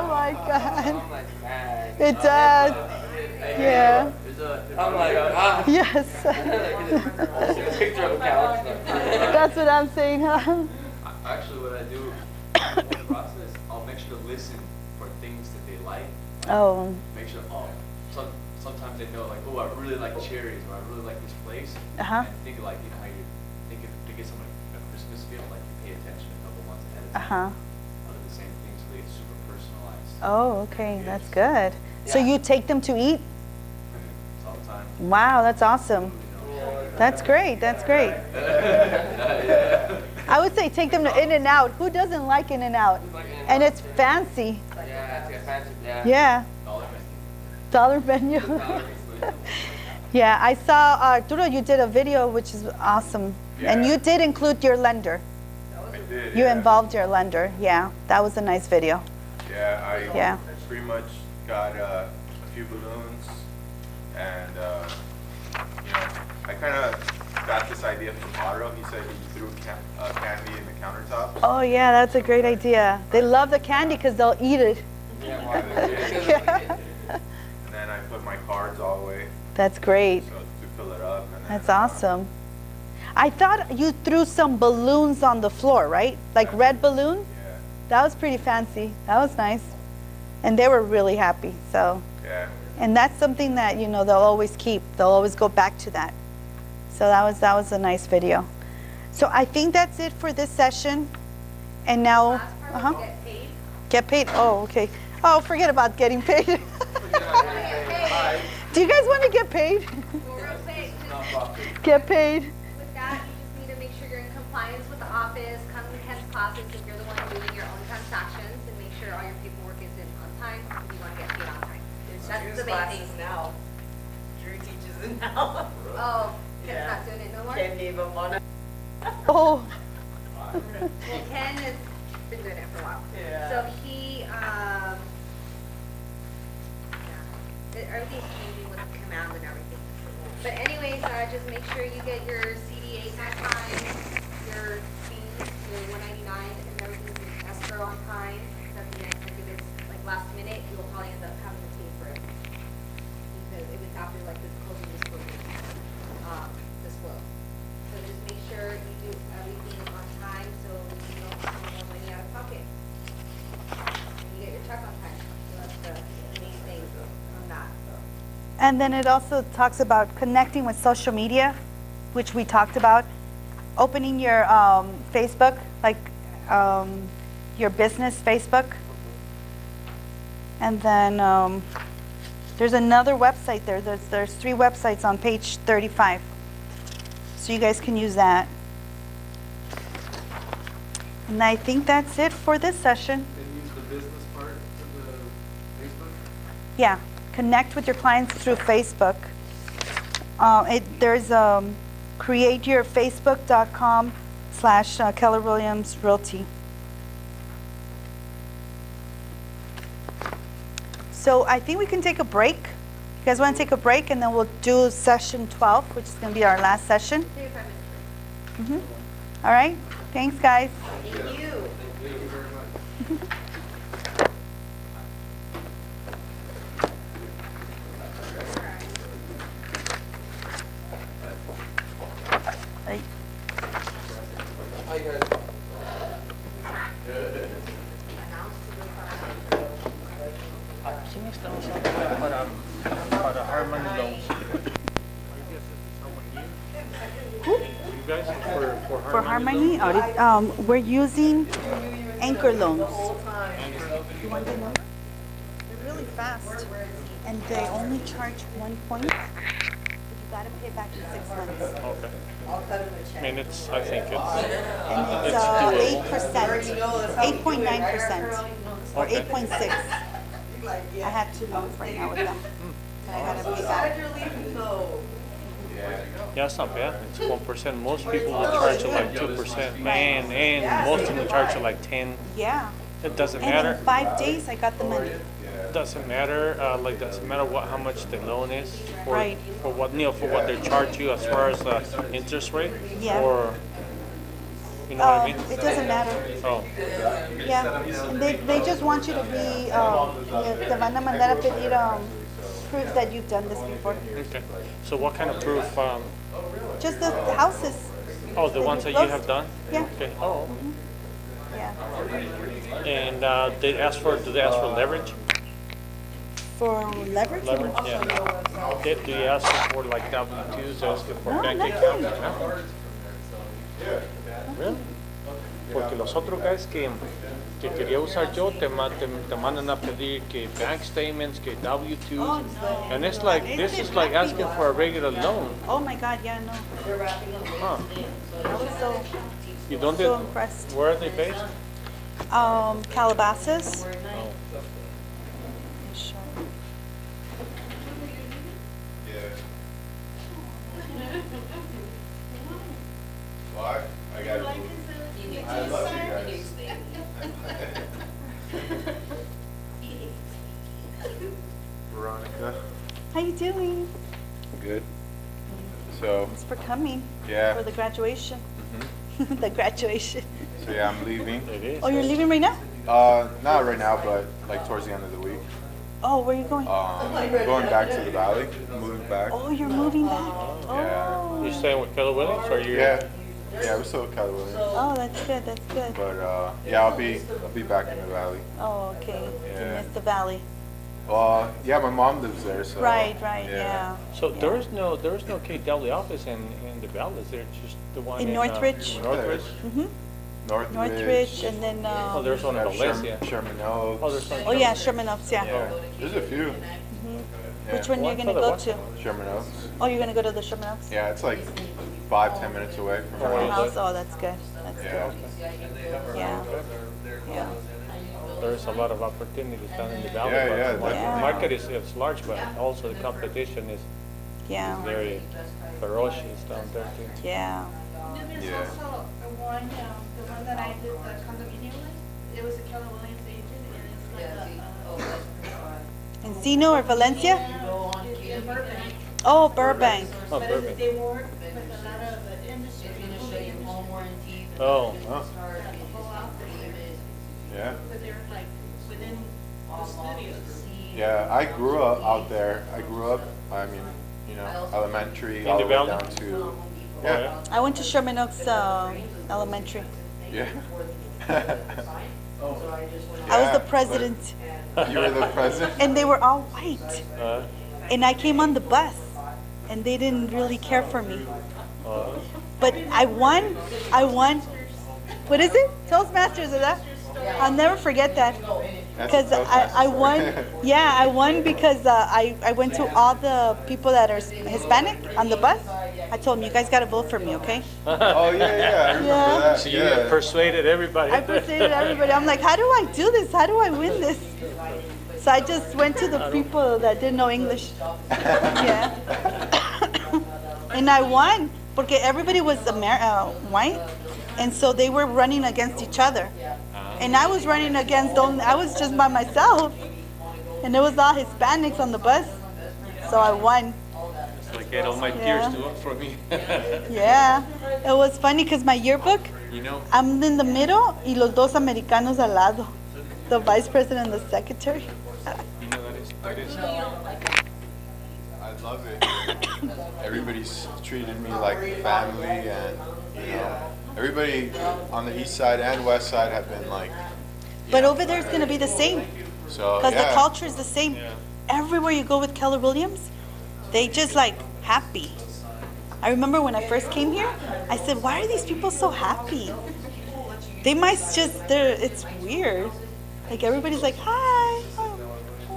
Speaker 5: my God.
Speaker 9: I'm like, man.
Speaker 5: It does. Yeah.
Speaker 9: I'm like, ah.
Speaker 5: Yes.
Speaker 9: Picture of the couch.
Speaker 5: That's what I'm saying, huh?
Speaker 10: Actually, what I do in the whole process, I'll make sure to listen for things that they like.
Speaker 5: Oh,
Speaker 10: Make sure,
Speaker 6: sometimes they know like, oh, I really like cherries, or I really like this place.
Speaker 5: Uh-huh.
Speaker 6: And think like, you know, how you think if to get someone a Christmas gift, like you pay attention a couple months ahead of time.
Speaker 5: Uh-huh.
Speaker 6: I'll do the same thing, so they get super personalized.
Speaker 5: Oh, okay, that's good. So
Speaker 9: Yeah.
Speaker 5: you take them to eat?
Speaker 6: Sometimes.
Speaker 5: Wow, that's awesome. That's great, that's great.
Speaker 6: Yeah.
Speaker 5: I would say take them to In-N-Out. Who doesn't like In-N-Out? And it's fancy.
Speaker 9: Yeah, it's fancy. Yeah.
Speaker 5: Yeah,
Speaker 6: Dollar menu.
Speaker 5: dollar menu. Yeah, I saw, Arturo, you did a video which is awesome. And
Speaker 11: Yeah.
Speaker 5: you did include your lender.
Speaker 11: I did.
Speaker 5: You
Speaker 11: yeah.
Speaker 5: involved your lender. Yeah, that was a nice video.
Speaker 11: Yeah, I
Speaker 5: Yeah.
Speaker 11: pretty much got a few balloons, and you know, I kind of got this idea from Otto. He said he threw candy in the countertops.
Speaker 5: Oh yeah, that's a great idea. They love the candy because they'll eat it. Yeah.
Speaker 11: And then I put my cards all the way,
Speaker 5: That's great.
Speaker 11: so to fill it up. And then,
Speaker 5: That's awesome. I thought you threw some balloons on the floor, right? Like red balloon?
Speaker 11: Yeah,
Speaker 5: That was pretty fancy. That was nice. And they were really happy. So,
Speaker 11: yeah.
Speaker 5: and that's something that, you know, they'll always keep. They'll always go back to that. So that was a nice video. So I think that's it for this session. And now,
Speaker 3: Last part was get paid.
Speaker 5: Get paid? Oh, okay. Oh, forget about getting paid.
Speaker 3: Get paid.
Speaker 5: Do you guys want to get paid?
Speaker 3: Well, real quick,
Speaker 5: Get paid.
Speaker 3: with that, you just need to make sure you're in compliance with the office, come to Ken's classes if you're the one doing your own transactions, and make sure all your paperwork is in on time, if you want to get paid on time. That's the main thing.
Speaker 7: now. Drew teaches it now.
Speaker 3: Oh, Ken's
Speaker 7: Yeah.
Speaker 3: not doing it no more?
Speaker 7: Can't even want to.
Speaker 5: Oh,
Speaker 3: Well, Ken has been doing it for a while.
Speaker 7: Yeah.
Speaker 3: So he, everything's changing with the command and everything. But anyways, just make sure you get your CDAs on time, your fees, your 199, and everything's in escrow on time. Because if it's like last minute, you'll probably end up having to pay for it. Because if it's after like the closing disclosure, disclose. So just make sure you do everything on time so you don't have more money out of pocket. And you get your check on time. So that's the main thing on that.
Speaker 5: and then it also talks about connecting with social media, which we talked about. Opening your Facebook, like your business Facebook. And then there's another website there. There's 3 websites on page 35. So you guys can use that. And I think that's it for this session.
Speaker 2: And use the business part of the Facebook?
Speaker 5: Yeah, connect with your clients through Facebook. There's createyourfacebook.com/Keller Williams Realty. So I think we can take a break. You guys want to take a break, and then we'll do session 12, which is going to be our last session.
Speaker 3: 3 or 5 minutes.
Speaker 5: All right, thanks guys.
Speaker 3: Thank you.
Speaker 2: Thank you very much.
Speaker 5: Bye.
Speaker 9: Hi guys.
Speaker 4: ¿Quién está usando para Harmony Loans? You guys
Speaker 5: For Harmony, we're using Anchor Loans. You want the loan? They're really fast, and they only charge 1 point. But you gotta pay back in 6 months.
Speaker 4: Okay. I mean, I think it's,
Speaker 5: And it's 8%, 8.9%, or
Speaker 4: Okay.
Speaker 5: 8.6. I have 2 loans right now with them. But I gotta pay back.
Speaker 4: yeah, it's not bad. It's 1%. Most people will charge you like 2%. Man, and most of them charge you like 10.
Speaker 5: Yeah.
Speaker 4: It doesn't
Speaker 5: And
Speaker 4: matter.
Speaker 5: in 5 days, I got the money.
Speaker 4: Doesn't matter. Doesn't matter how much the loan is for
Speaker 5: Right.
Speaker 4: for what for what they charge you as far as interest rate.
Speaker 5: Yeah.
Speaker 4: Or you know what I mean?
Speaker 5: It doesn't matter.
Speaker 4: Oh.
Speaker 5: Yeah, and they just want you to be, te van a mandar a pedir proof that you've done this before.
Speaker 4: Okay. So what kind of proof?
Speaker 5: Just the houses.
Speaker 4: Oh, the
Speaker 5: that
Speaker 4: ones
Speaker 5: you
Speaker 4: that you
Speaker 5: closed?
Speaker 4: have done.
Speaker 5: Yeah.
Speaker 4: Okay. Oh.
Speaker 5: Yeah.
Speaker 4: And do they ask for leverage?
Speaker 5: For leverage?
Speaker 4: Leverage, yeah. Do you ask them for like W-2s, ask them for
Speaker 5: No,
Speaker 4: bank
Speaker 5: nothing.
Speaker 4: accounts? No? Really? Porque los otros guys que quería usar yo te mandan a pedir que bank statements, que W-2s, and it's like, this is like asking for a regular loan.
Speaker 5: Oh my God, yeah, no.
Speaker 4: Huh.
Speaker 5: I was so,
Speaker 4: You don't
Speaker 5: so impressed.
Speaker 4: Where are they based?
Speaker 5: Calabasas.
Speaker 4: Oh.
Speaker 5: Sure.
Speaker 11: Well, I got it. I love you guys. Veronica.
Speaker 5: How you doing?
Speaker 11: Good. So,
Speaker 5: Thanks for coming.
Speaker 11: Yeah.
Speaker 5: For the graduation.
Speaker 11: mhm.
Speaker 5: The graduation.
Speaker 11: So yeah, I'm leaving.
Speaker 4: It is.
Speaker 5: Oh, you're leaving right now?
Speaker 11: Not right now, but like towards the end of the week.
Speaker 5: Oh, where are you going?
Speaker 11: Going back to the valley, moving back.
Speaker 5: Oh, you're moving back.
Speaker 11: Yeah.
Speaker 5: Oh.
Speaker 4: You staying with Keller Williams or you?
Speaker 11: Yeah, we're still with Keller Williams.
Speaker 5: Oh, that's good. That's good.
Speaker 11: But yeah, I'll be back in the valley.
Speaker 5: Oh, okay.
Speaker 11: Yeah.
Speaker 5: You missed the valley.
Speaker 11: Well, yeah, my mom lives there, so.
Speaker 5: Right, yeah.
Speaker 4: So there is no KW office in the valley. Is there just the one
Speaker 5: In Northridge.
Speaker 4: Northridge.
Speaker 5: Mm-hmm. Northridge, and then.
Speaker 4: Oh, there's one in Valencia.
Speaker 11: Sherman Oaks.
Speaker 4: Oh, there's one.
Speaker 5: Oh yeah, Sherman Oaks. Yeah.
Speaker 11: Yeah, there's a few. Yeah.
Speaker 5: Which one you're gonna
Speaker 4: for the
Speaker 5: go
Speaker 4: what?
Speaker 5: to?
Speaker 11: Sherman Oaks.
Speaker 5: Oh, you're gonna go to the Sherman Oaks.
Speaker 11: Yeah, it's like 5-10 minutes away from
Speaker 4: Oh,
Speaker 11: my
Speaker 5: Your
Speaker 11: house.
Speaker 5: house. Oh, that's good. That's
Speaker 11: Yeah.
Speaker 5: good. Yeah. Yeah.
Speaker 4: There's a lot of opportunities down in the valley.
Speaker 11: Yeah,
Speaker 4: but
Speaker 11: yeah,
Speaker 4: the
Speaker 5: definitely.
Speaker 4: market is large, but also the competition is
Speaker 5: Yeah.
Speaker 4: very ferocious down there too.
Speaker 5: Yeah.
Speaker 8: There's
Speaker 11: Yeah.
Speaker 8: also the one that I did the condominium with, it was a Keller Williams agent, and it's like
Speaker 5: Encino or Valencia?
Speaker 8: in Burbank.
Speaker 5: Oh, Burbank.
Speaker 4: Oh,
Speaker 8: But
Speaker 4: perfect.
Speaker 8: they work with a lot of the industry.
Speaker 4: Oh,
Speaker 11: Yeah.
Speaker 8: But they're like within the studios.
Speaker 11: Yeah, I grew up out there. I grew up, I mean, you know, elementary
Speaker 4: In
Speaker 11: all
Speaker 4: the
Speaker 11: the way
Speaker 4: valley?
Speaker 11: down to,
Speaker 4: oh,
Speaker 11: yeah,
Speaker 4: yeah.
Speaker 5: I went to Sherman Oaks Elementary.
Speaker 11: yeah.
Speaker 5: I was the
Speaker 11: Yeah,
Speaker 5: president,
Speaker 11: but You were the president?
Speaker 5: and they were all white.
Speaker 4: Uh,
Speaker 5: And I came on the bus, and they didn't really care for me.
Speaker 4: uh,
Speaker 5: But I won. What is it? Toastmasters, is that? I'll never forget that. Because I won. Yeah, I won because I went to all the people that are Hispanic on the bus. I told them, you guys got to vote for me, okay?
Speaker 11: Oh, yeah, I remember
Speaker 5: Yeah.
Speaker 11: that.
Speaker 4: so you
Speaker 11: Yeah.
Speaker 4: persuaded everybody.
Speaker 5: I persuaded everybody. I'm like, how do I do this? How do I win this? So I just went to the people that didn't know English. Yeah. And I won because everybody was white, and so they were running against each other. And I was running against I was just by myself, and it was all Hispanics on the bus. So I won.
Speaker 4: So I get all my
Speaker 5: Yeah.
Speaker 4: peers to vote for me.
Speaker 5: Yeah. It was funny because my yearbook,
Speaker 4: You know,
Speaker 5: I'm in the middle y los dos americanos al lado, the vice president and the secretary.
Speaker 4: you know that is.
Speaker 11: I love it. Everybody's treated me like family, and you know, everybody on the east side and west side have been like.
Speaker 5: But over there it's gonna be the same.
Speaker 11: So
Speaker 5: Because
Speaker 11: yeah.
Speaker 5: the culture is the same.
Speaker 4: Yeah.
Speaker 5: Everywhere you go with Keller Williams, they just like happy. I remember when I first came here, I said, why are these people so happy? They might just, it's weird. Like everybody's like, hi. Oh,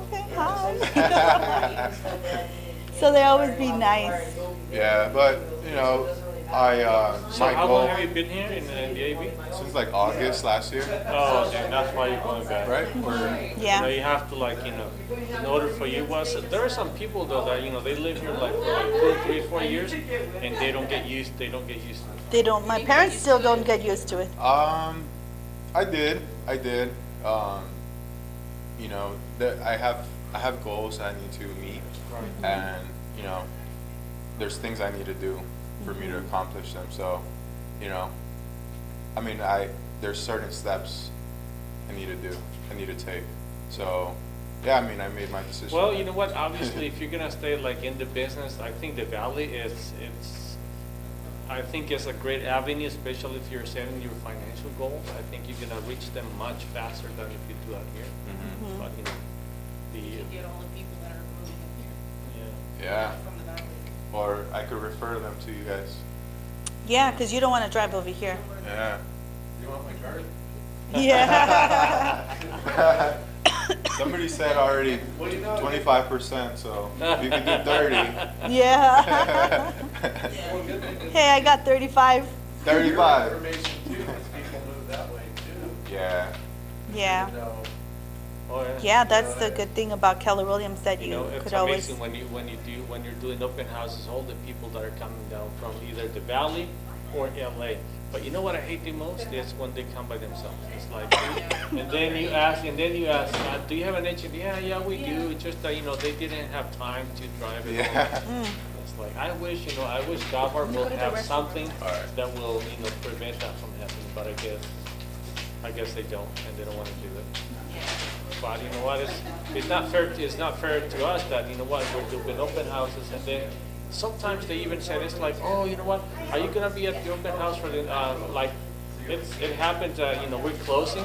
Speaker 5: okay, hi. So they always be nice.
Speaker 11: Yeah, but you know,
Speaker 4: So
Speaker 11: my
Speaker 4: how
Speaker 11: goal
Speaker 4: long have you been here in the AV?
Speaker 11: since like August last year,
Speaker 4: Oh, okay, that's why you're going back.
Speaker 11: right?
Speaker 5: Yeah.
Speaker 4: So you have to in order for you there are some people though that, they live here like for like 2, 3, 4 years and they don't get used to it.
Speaker 5: They don't, my parents still don't get used to it.
Speaker 11: I did. You know, I have goals I need to meet, and you know, there's things I need to do for me to accomplish them. So, you know, I mean, there's certain steps I need to do, I need to take. So, yeah, I mean, I made my decision.
Speaker 4: Well, you know what, obviously if you're gonna stay like in the business, I think the Valley I think it's a great avenue, especially if you're setting your financial goals. I think you're gonna reach them much faster than if you do out here.
Speaker 11: Mhm.
Speaker 4: But
Speaker 7: You get all the people that are moving in here
Speaker 11: Yeah.
Speaker 7: from the valley.
Speaker 11: Or I could refer them to you guys.
Speaker 5: Yeah, because you don't want to drive over here.
Speaker 11: Yeah.
Speaker 2: You want my card?
Speaker 5: Yeah.
Speaker 11: Somebody said already 25%, so you can do 30.
Speaker 5: Yeah. Hey, I got 35.
Speaker 11: 35.
Speaker 2: Information too, because people move that way too.
Speaker 11: Yeah.
Speaker 5: Yeah.
Speaker 2: You know,
Speaker 4: Oh,
Speaker 5: Yeah, that's the good thing about Keller Williams, that
Speaker 4: You
Speaker 5: you
Speaker 4: know, it's
Speaker 5: could always.
Speaker 4: amazing when you're doing open houses, all the people that are coming down from either the valley or LA. But you know what I hate the most? Is when they come by themselves. It's like, and then you ask, do you have an agent? Yeah, we do. It's just that, they didn't have time to drive it.
Speaker 11: Yeah.
Speaker 4: It's like, I wish Gavar will have something
Speaker 11: Alright.
Speaker 4: that will, prevent that from happening, but I guess they don't, and they don't want to do it. But you know what, it's not fair to us that, we're doing open houses, and then sometimes they even said, it's like, oh, you know what, are you gonna be at the open house for the, it happens that, we're closing,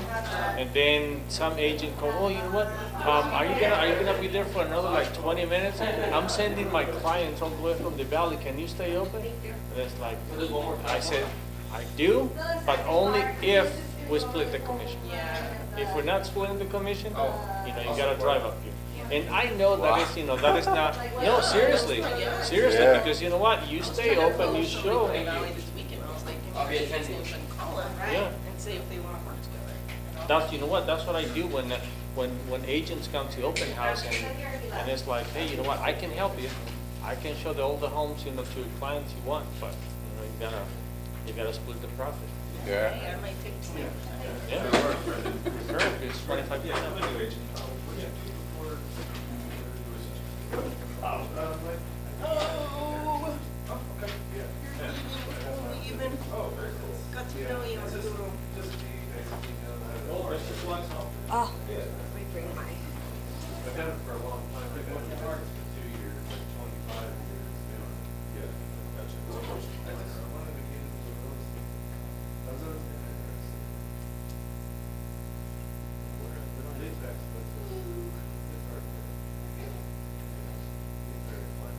Speaker 4: and then some agent go, oh, you know what, are you gonna be there for another 20 minutes? I'm sending my clients all the way from the valley, can you stay open? And it's like, I said, I do, but only if we split the commission. If we're not splitting the commission, you gotta drive up here. And I know that is not, no, seriously,
Speaker 11: Yeah.
Speaker 4: because you know what, you stay open, you show, and
Speaker 7: Valley
Speaker 4: you,
Speaker 7: this weekend, I was like,
Speaker 9: I'll be
Speaker 7: can you
Speaker 9: attending.
Speaker 7: call them, right?
Speaker 4: Yeah.
Speaker 7: And see if they want to work together.
Speaker 4: that's what I do when agents come to open house, and it's like, hey, you know what, I can help you. I can show all the homes, to your clients you want, but, you gotta split the profit.
Speaker 11: Yeah.
Speaker 7: Hey, I might take 20%.
Speaker 4: Yeah. Curve is 25%.
Speaker 7: Oh, we even got to know you.
Speaker 5: Oh,
Speaker 7: We bring my.
Speaker 2: I've done it for a long time. I've been in markets for 2 years, 25 years. I just wanted to get into those. I was always interested. We're on these backs, but it's hard to. It's very fun.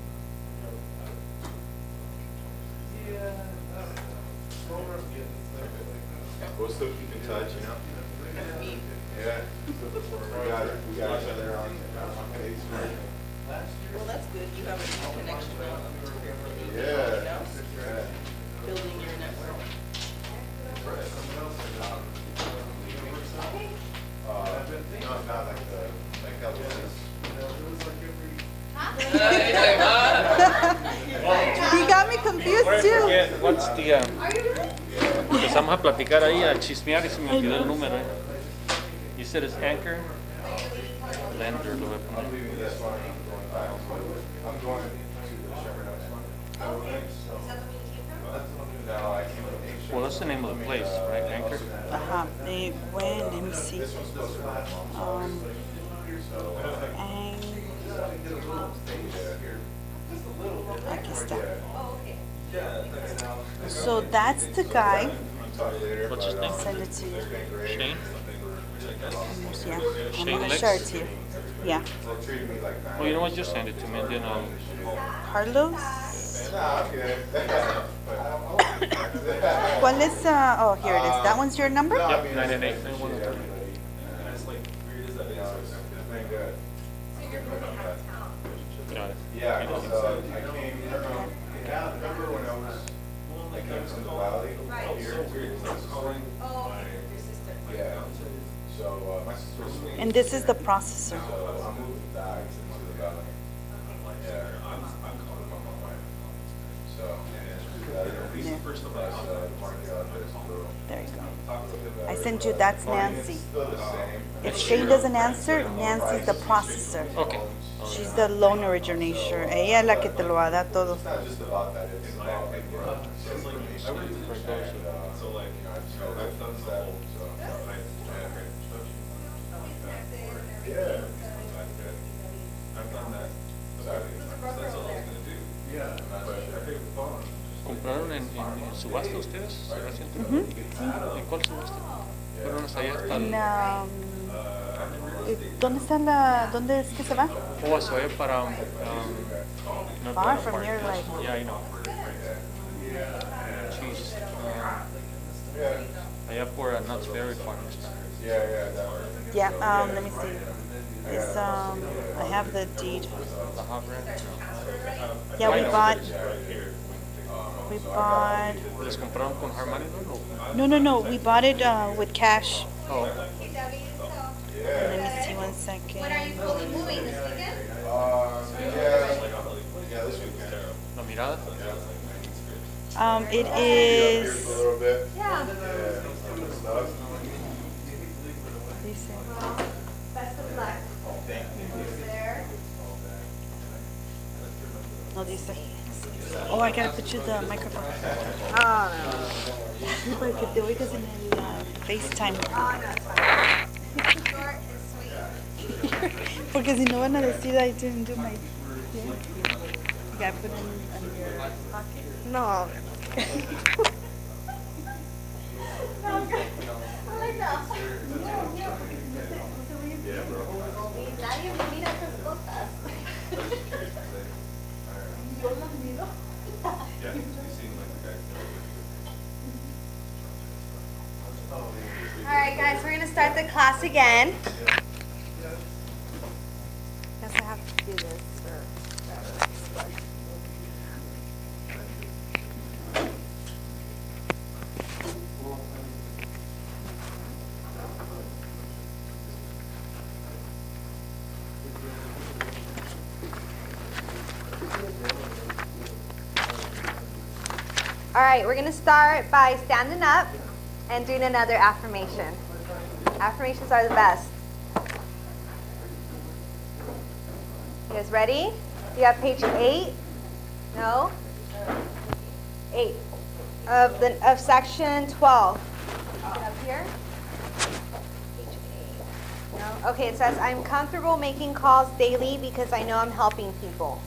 Speaker 2: Yeah, I don't know. Slower I'm getting, it's like that.
Speaker 11: We'll still keep in touch, Yeah. We got each other on Facebook.
Speaker 7: Well, that's good. You have a new connection now.
Speaker 11: Yeah.
Speaker 7: Yeah. Building your network.
Speaker 11: Not like the, like
Speaker 5: he got me confused too.
Speaker 4: What's the, empezamos a platicar ahí, a chismear y se me olvidó el número. You said it's Anchor? Lender, lo voy a
Speaker 11: I'm
Speaker 4: poner.
Speaker 11: leaving this one. I'm going to the Sherman Oaks one. No, I came from
Speaker 4: Well, that's the name of the place, right, Anchor?
Speaker 5: Ajá. When, let me see.
Speaker 11: This one's supposed to last.
Speaker 5: Aquí está. So that's the guy.
Speaker 4: What's his name?
Speaker 5: Send it to you.
Speaker 4: Shane?
Speaker 5: Yeah, I'm
Speaker 4: Shane
Speaker 5: gonna
Speaker 4: Lex?
Speaker 5: show it to you. Yeah.
Speaker 4: Well, you know what, just send it to me, and then I'll...
Speaker 5: Carlos. ¿Cuál es? Oh, here it is. That one's your number?
Speaker 4: Yep, 988. Got it.
Speaker 11: Yeah, because I came from, remember when I came from the valley here? Yeah, so my sister's.
Speaker 5: And this is the processor.
Speaker 11: So I moved the bags into the valley. Yeah, I'm calling on my wife. So,
Speaker 5: Yeah.
Speaker 11: the market out there is a little.
Speaker 5: There you go. I sent you, that's Nancy.
Speaker 11: Still the same.
Speaker 5: If Shane doesn't answer, Nancy's the processor.
Speaker 4: Okay.
Speaker 5: She's the loan originator. Ella es la que te lo va a dar todo.
Speaker 11: It's not just about that, it's about like, information. So like, I've done that, so. Yeah. I've done that. That's all I was gonna do. Yeah. But I think the phone.
Speaker 4: ¿Compraron en subasta ustedes? ¿Se recientemente? ¿En cuál subasta? Fueron hasta allá hasta el...
Speaker 5: En, ¿Dónde está dónde es que se va?
Speaker 4: Oh, se oye para,
Speaker 5: Far from here, like.
Speaker 4: Yeah, I know. Jeez. Allá por Knott's Berry Farm.
Speaker 5: Yeah, let me see. It's, I have the deed.
Speaker 4: La Habra.
Speaker 5: Yeah, we bought.
Speaker 4: ¿Les compraron con hard money?
Speaker 5: No, we bought it with cash.
Speaker 4: Oh.
Speaker 5: Let me see 1 second.
Speaker 3: When are you fully moving, this weekend?
Speaker 11: Yeah, this weekend.
Speaker 4: La Mirada?
Speaker 5: It is.
Speaker 11: A little bit.
Speaker 3: Yeah.
Speaker 11: Stuff.
Speaker 3: Best of luck. There.
Speaker 5: No, dice. Oh, I gotta put you the microphone.
Speaker 3: Oh,
Speaker 5: Porque te oigas en el FaceTime.
Speaker 3: no, it's fine. Short and sweet.
Speaker 5: Porque si no van a decir I didn't do my thing. You gotta put it in your pocket.
Speaker 3: No. Nadie me mira esas cosas. Yo las miro.
Speaker 11: Yeah, you seem like the guy.
Speaker 3: All right, guys, we're gonna start the class again. Guess I have to do this for. All right, we're going to start by standing up and doing another affirmation. Affirmations are the best. You guys ready? You have page 8? No? 8 of section 12. Up here? Page 8. No? Okay, it says, I'm comfortable making calls daily because I know I'm helping people.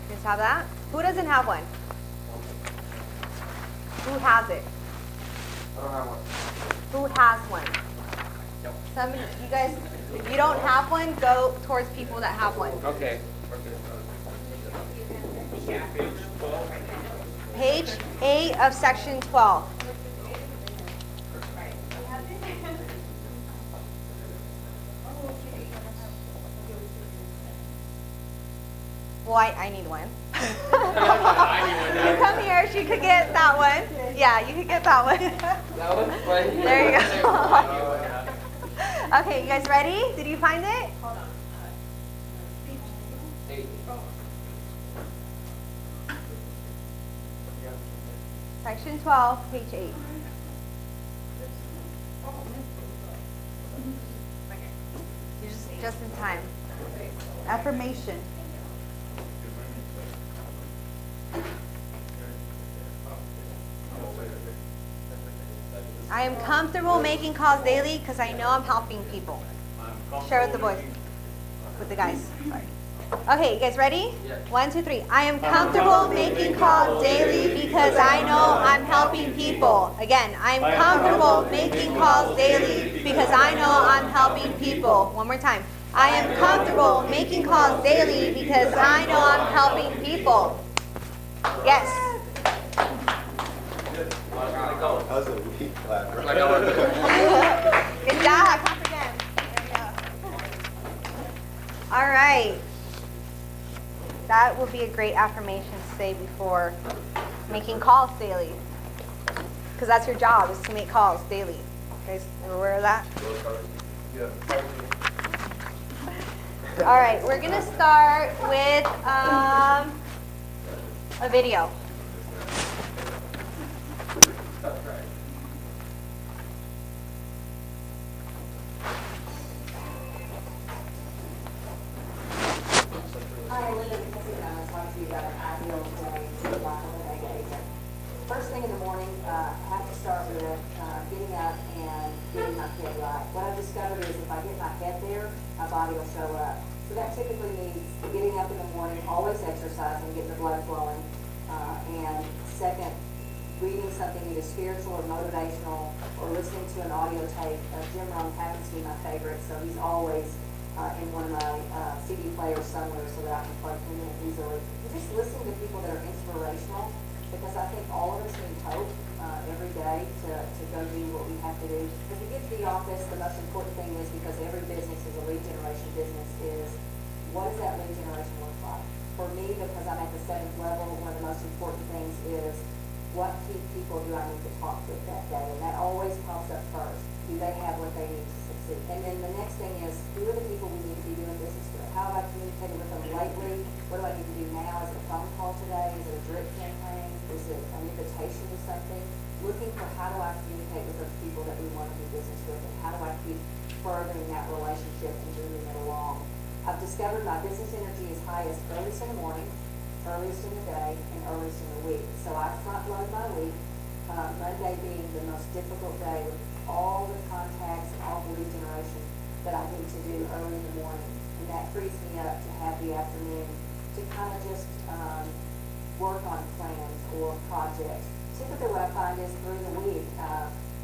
Speaker 3: You guys have that? Who doesn't have one? Who has it?
Speaker 9: I don't have one.
Speaker 3: Who has one? Some, you guys, if you don't have one, go towards people that have one.
Speaker 9: Okay.
Speaker 3: Page 8 of section 12. Well, I need one. You come here, she could get that one. Yeah, you could get that one.
Speaker 9: That one's funny.
Speaker 3: There you go. Okay, you guys ready? Did you find it? Section 12, page 8. You're just in time.
Speaker 5: Affirmation.
Speaker 3: I am comfortable making calls daily because I know I'm helping people. Share with the boys. With the guys. Sorry. Okay, you guys ready? 1, 2, 3. I am comfortable making calls daily because I know I'm helping people. Again, I am comfortable making calls daily because I know I'm helping people. One more time. I am comfortable making calls daily because I know I'm helping people. Yes.
Speaker 11: That was a weak clap.
Speaker 3: Good job. Clap again. There you go. All right. That would be a great affirmation to say before making calls daily. Because that's your job, is to make calls daily. You guys are aware of that? All right, we're going to start with a video.
Speaker 12: First thing in the morning, I have to start with getting up and getting my head right. What I've discovered is if I get my head there, my body will show up. So that typically means getting up in the morning, always exercising, getting the blood flowing. And second, reading something either spiritual or motivational, or listening to an audio tape. Jim Rohn happens to be my favorite, so he's always in one of my CD players somewhere so that I can plug him in easily. And just listening to people that are inspirational, because I think all of us need hope every day to go do what we have to do. If we get to the office, the most important thing is, because every business is a lead generation business, is what does that lead generation look like? For me, because I'm at the 7th level, one of the most important things is what key people do I need to talk with that day? And that always pops up first. Do they have what they need to succeed? And then the next thing is, who are the people we need to be doing business with? How have I communicated with them lately? What do I need to do now? Is it a phone call today? Is it a drip campaign? Is it an invitation to something? Looking for how do I communicate with those people that we want to do business with, and how do I keep furthering that relationship and moving it along? I've discovered my business energy is highest earliest in the morning, earliest in the day, and earliest in the week. So I front load my week, Monday being the most difficult day with all the contacts and all the lead generation that I need to do early in the morning. And that frees me up to have the afternoon to kind of just work on plans or projects. Typically what I find is through the week,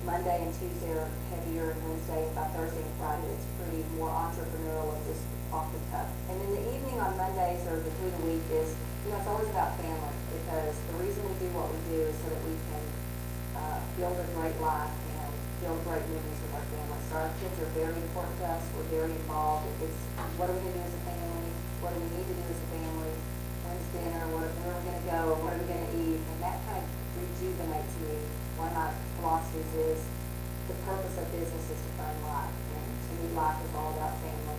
Speaker 12: Monday and Tuesday are heavier, and Wednesday, and by Thursday and Friday it's pretty more entrepreneurial and just off the cuff. And then the evening on Mondays or through the week is, it's always about family, because the reason we do what we do is so that we can build a great life and build great memories with our family. So our kids are very important to us. We're very involved. It's what are we going to do as a family? What do we need to do as a family? When's dinner? Where are we going to go? What are we going to eat? And that kind of rejuvenates me. One of my philosophies is the purpose of business is to fund life. And to me, life is all about family.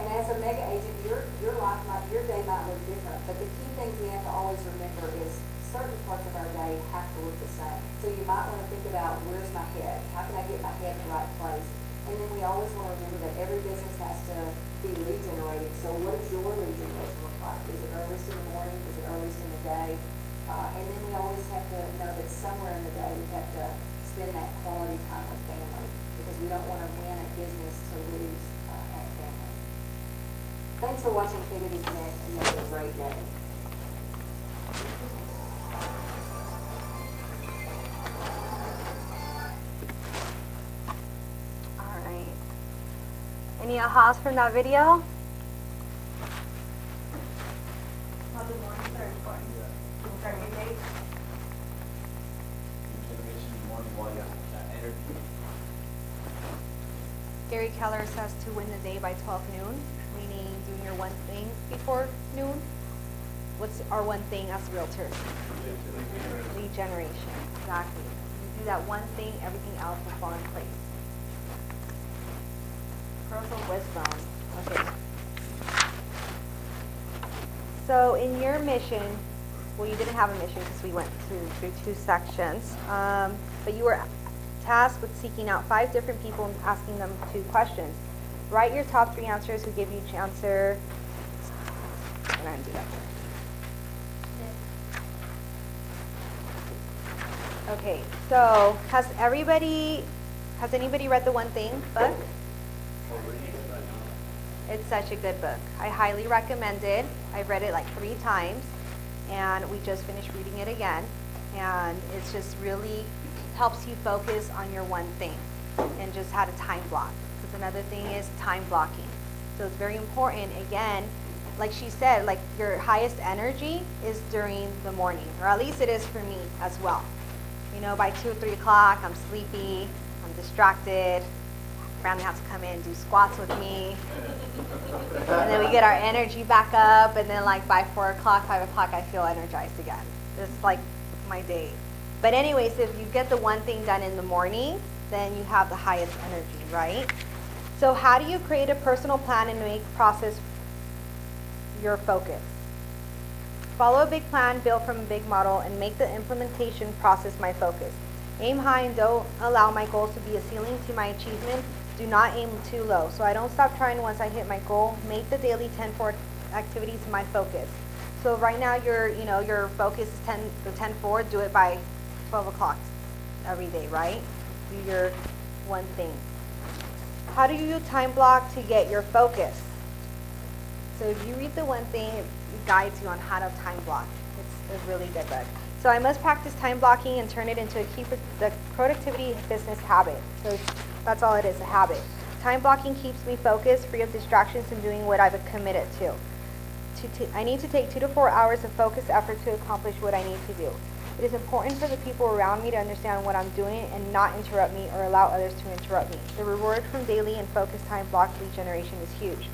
Speaker 12: And as a mega agent, your day might look different, but the key things we have to always remember is certain parts of our day have to look the same. So you might want to think about, where's my head? How can I get my head in the right place? And then we always want to remember that every business has to be lead generating. So what does your lead generation look like? Is it earliest in the morning? Is it earliest in the day? And then we always have to know that somewhere in the day we have to spend that quality time with family, because we don't want to win at business to lose at family. Thanks for watching Figure Connect, and have a great day.
Speaker 3: All right. Any ahas from that video? Gary Keller says to win the day by 12 noon, meaning doing your one thing before noon. What's our one thing as realtors? Lead generation, exactly. You do that one thing, everything else will fall in place. Pearls of wisdom, okay. So in your mission, well, you didn't have a mission because we went through 2 sections, but you were tasked with seeking out 5 different people and asking them 2 questions. Write your top 3 answers who give you each answer. I'm going to do that first. Okay, so has anybody read the One Thing book? It's such a good book. I highly recommend it. I've read it like 3 times, and we just finished reading it again. And it's just really helps you focus on your one thing and just how to time block. Because another thing is time blocking. So it's very important, again, like she said, like your highest energy is during the morning, or at least it is for me as well. You know, by 2 or 3 o'clock, I'm sleepy, I'm distracted. Brandon has to come in and do squats with me. And then we get our energy back up, and then like by 4 o'clock, 5 o'clock, I feel energized again. It's like my day. But anyways, if you get the one thing done in the morning, then you have the highest energy, right? So how do you create a personal plan and make process your focus? Follow a big plan, build from a big model, and make the implementation process my focus. Aim high and don't allow my goals to be a ceiling to my achievement. Do not aim too low. So I don't stop trying once I hit my goal. Make the daily 10-4 activities my focus. So right now your focus is 10-4, do it by 12 o'clock every day, right? Do your one thing. How do you time block to get your focus? So if you read the One Thing, it guides you on how to time block. It's a really good book. So I must practice time blocking and turn it into the productivity business habit. So that's all it is, a habit. Time blocking keeps me focused, free of distractions, and doing what I've committed to. I need to take 2 to 4 hours of focused effort to accomplish what I need to do. It is important for the people around me to understand what I'm doing and not interrupt me or allow others to interrupt me. The reward from daily and focused time block lead generation is huge.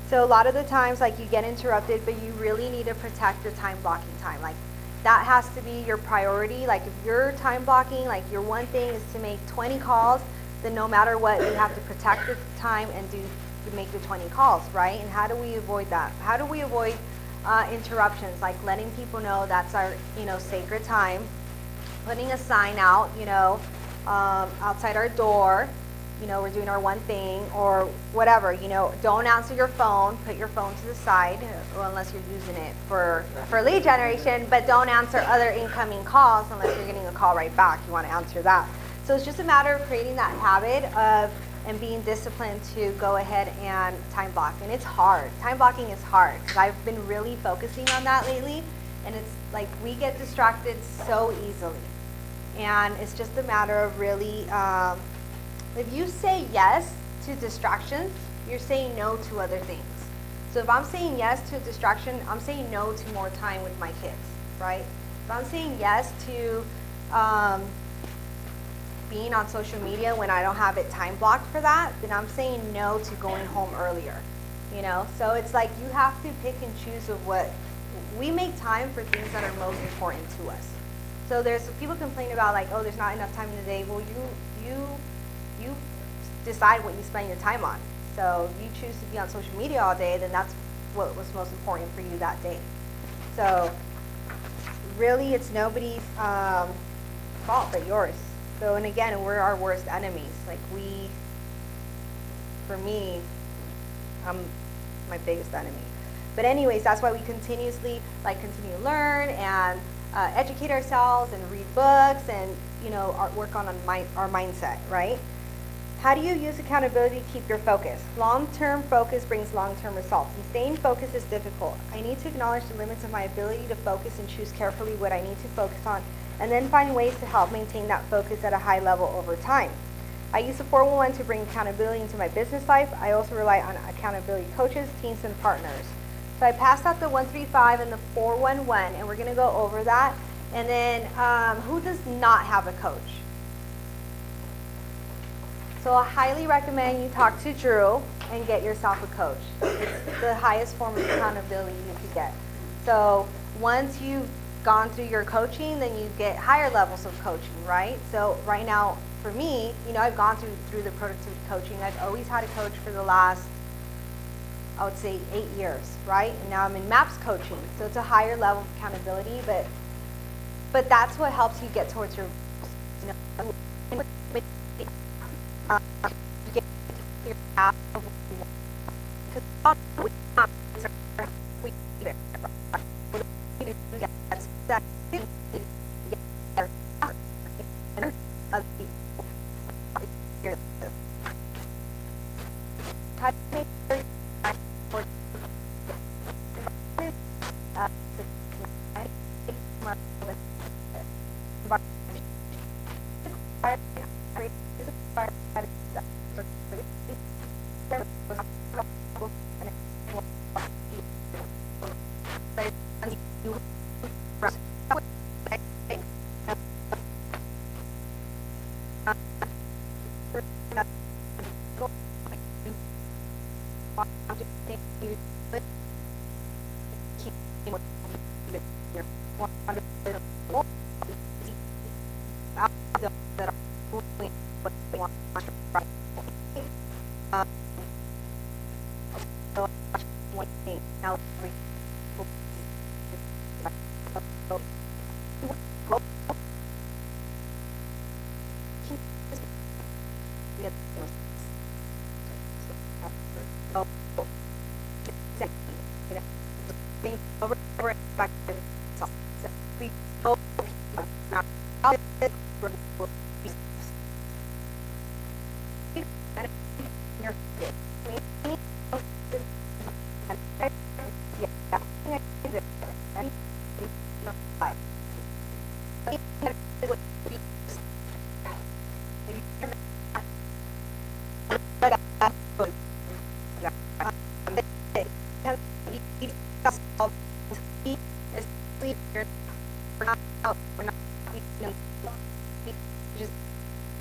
Speaker 3: So a lot of the times, like, you get interrupted, but you really need to protect your time blocking time. Like, that has to be your priority. Like, if you're time blocking, like, your one thing is to make 20 calls, then no matter what, you have to protect the time and make the 20 calls, right? And how do we avoid that? How do we avoid interruptions? Like letting people know that's our, sacred time, putting a sign out, outside our door, we're doing our one thing, or whatever, don't answer your phone, put your phone to the side, well, unless you're using it for lead generation, but don't answer other incoming calls unless you're getting a call right back. You want to answer that. So it's just a matter of creating that habit and being disciplined to go ahead and time block. And it's hard. Time blocking is hard because I've been really focusing on that lately, and it's like we get distracted so easily. And it's just a matter of really, if you say yes to distractions, you're saying no to other things. So if I'm saying yes to a distraction, I'm saying no to more time with my kids, right? If I'm saying yes to being on social media when I don't have it time blocked for that, then I'm saying no to going home earlier, So it's like you have to pick and choose of what, we make time for things that are most important to us. So there's people complain about like, oh, there's not enough time in the day. Well, you decide what you spend your time on. So if you choose to be on social media all day, then that's what was most important for you that day. So really it's nobody's fault but yours. So, and again, we're our worst enemies. Like for me, I'm my biggest enemy. But anyways, that's why we continuously continue to learn and educate ourselves and read books and, work on our mindset, right? How do you use accountability to keep your focus? Long-term focus brings long-term results. And staying focused is difficult. I need to acknowledge the limits of my ability to focus and choose carefully what I need to focus on, and then find ways to help maintain that focus at a high level over time. I use the 411 to bring accountability into my business life. I also rely on accountability coaches, teams, and partners. So I passed out the 135 and the 411, and we're going to go over that. And then who does not have a coach? So I highly recommend you talk to Drew and get yourself a coach. It's the highest form of accountability you could get. So once you've gone through your coaching, then you get higher levels of coaching, right? So right now, for me, I've gone through the productivity coaching. I've always had a coach for the last, I would say, 8 years, right? And now I'm in MAPS coaching, so it's a higher level of accountability, but that's what helps you get towards your, get your path of what you want. you're not, we're not, you know, just,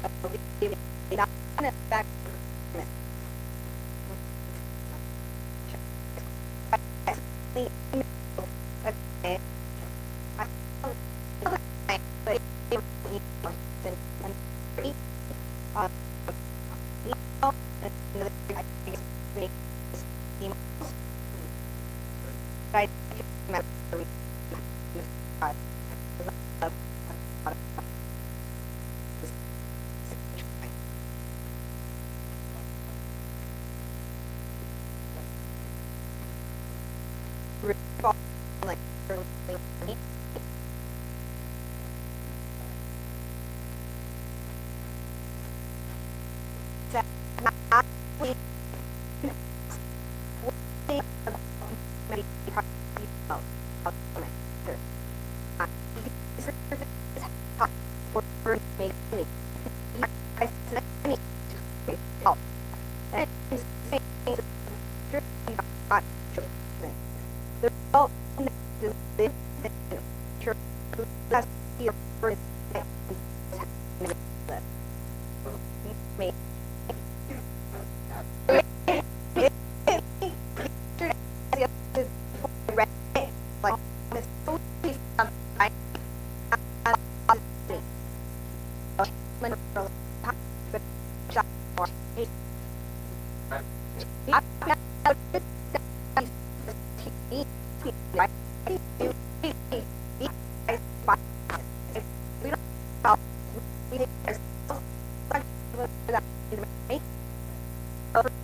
Speaker 3: not in the back. Okay.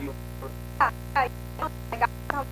Speaker 3: I got some.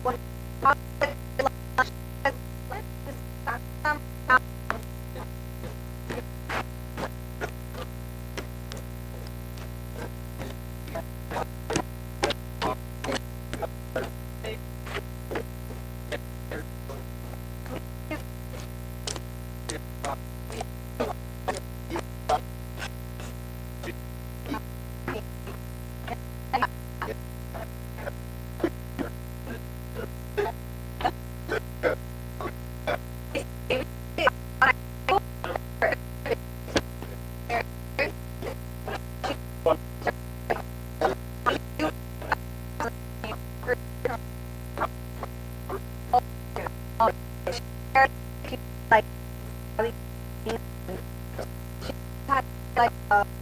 Speaker 5: What
Speaker 3: like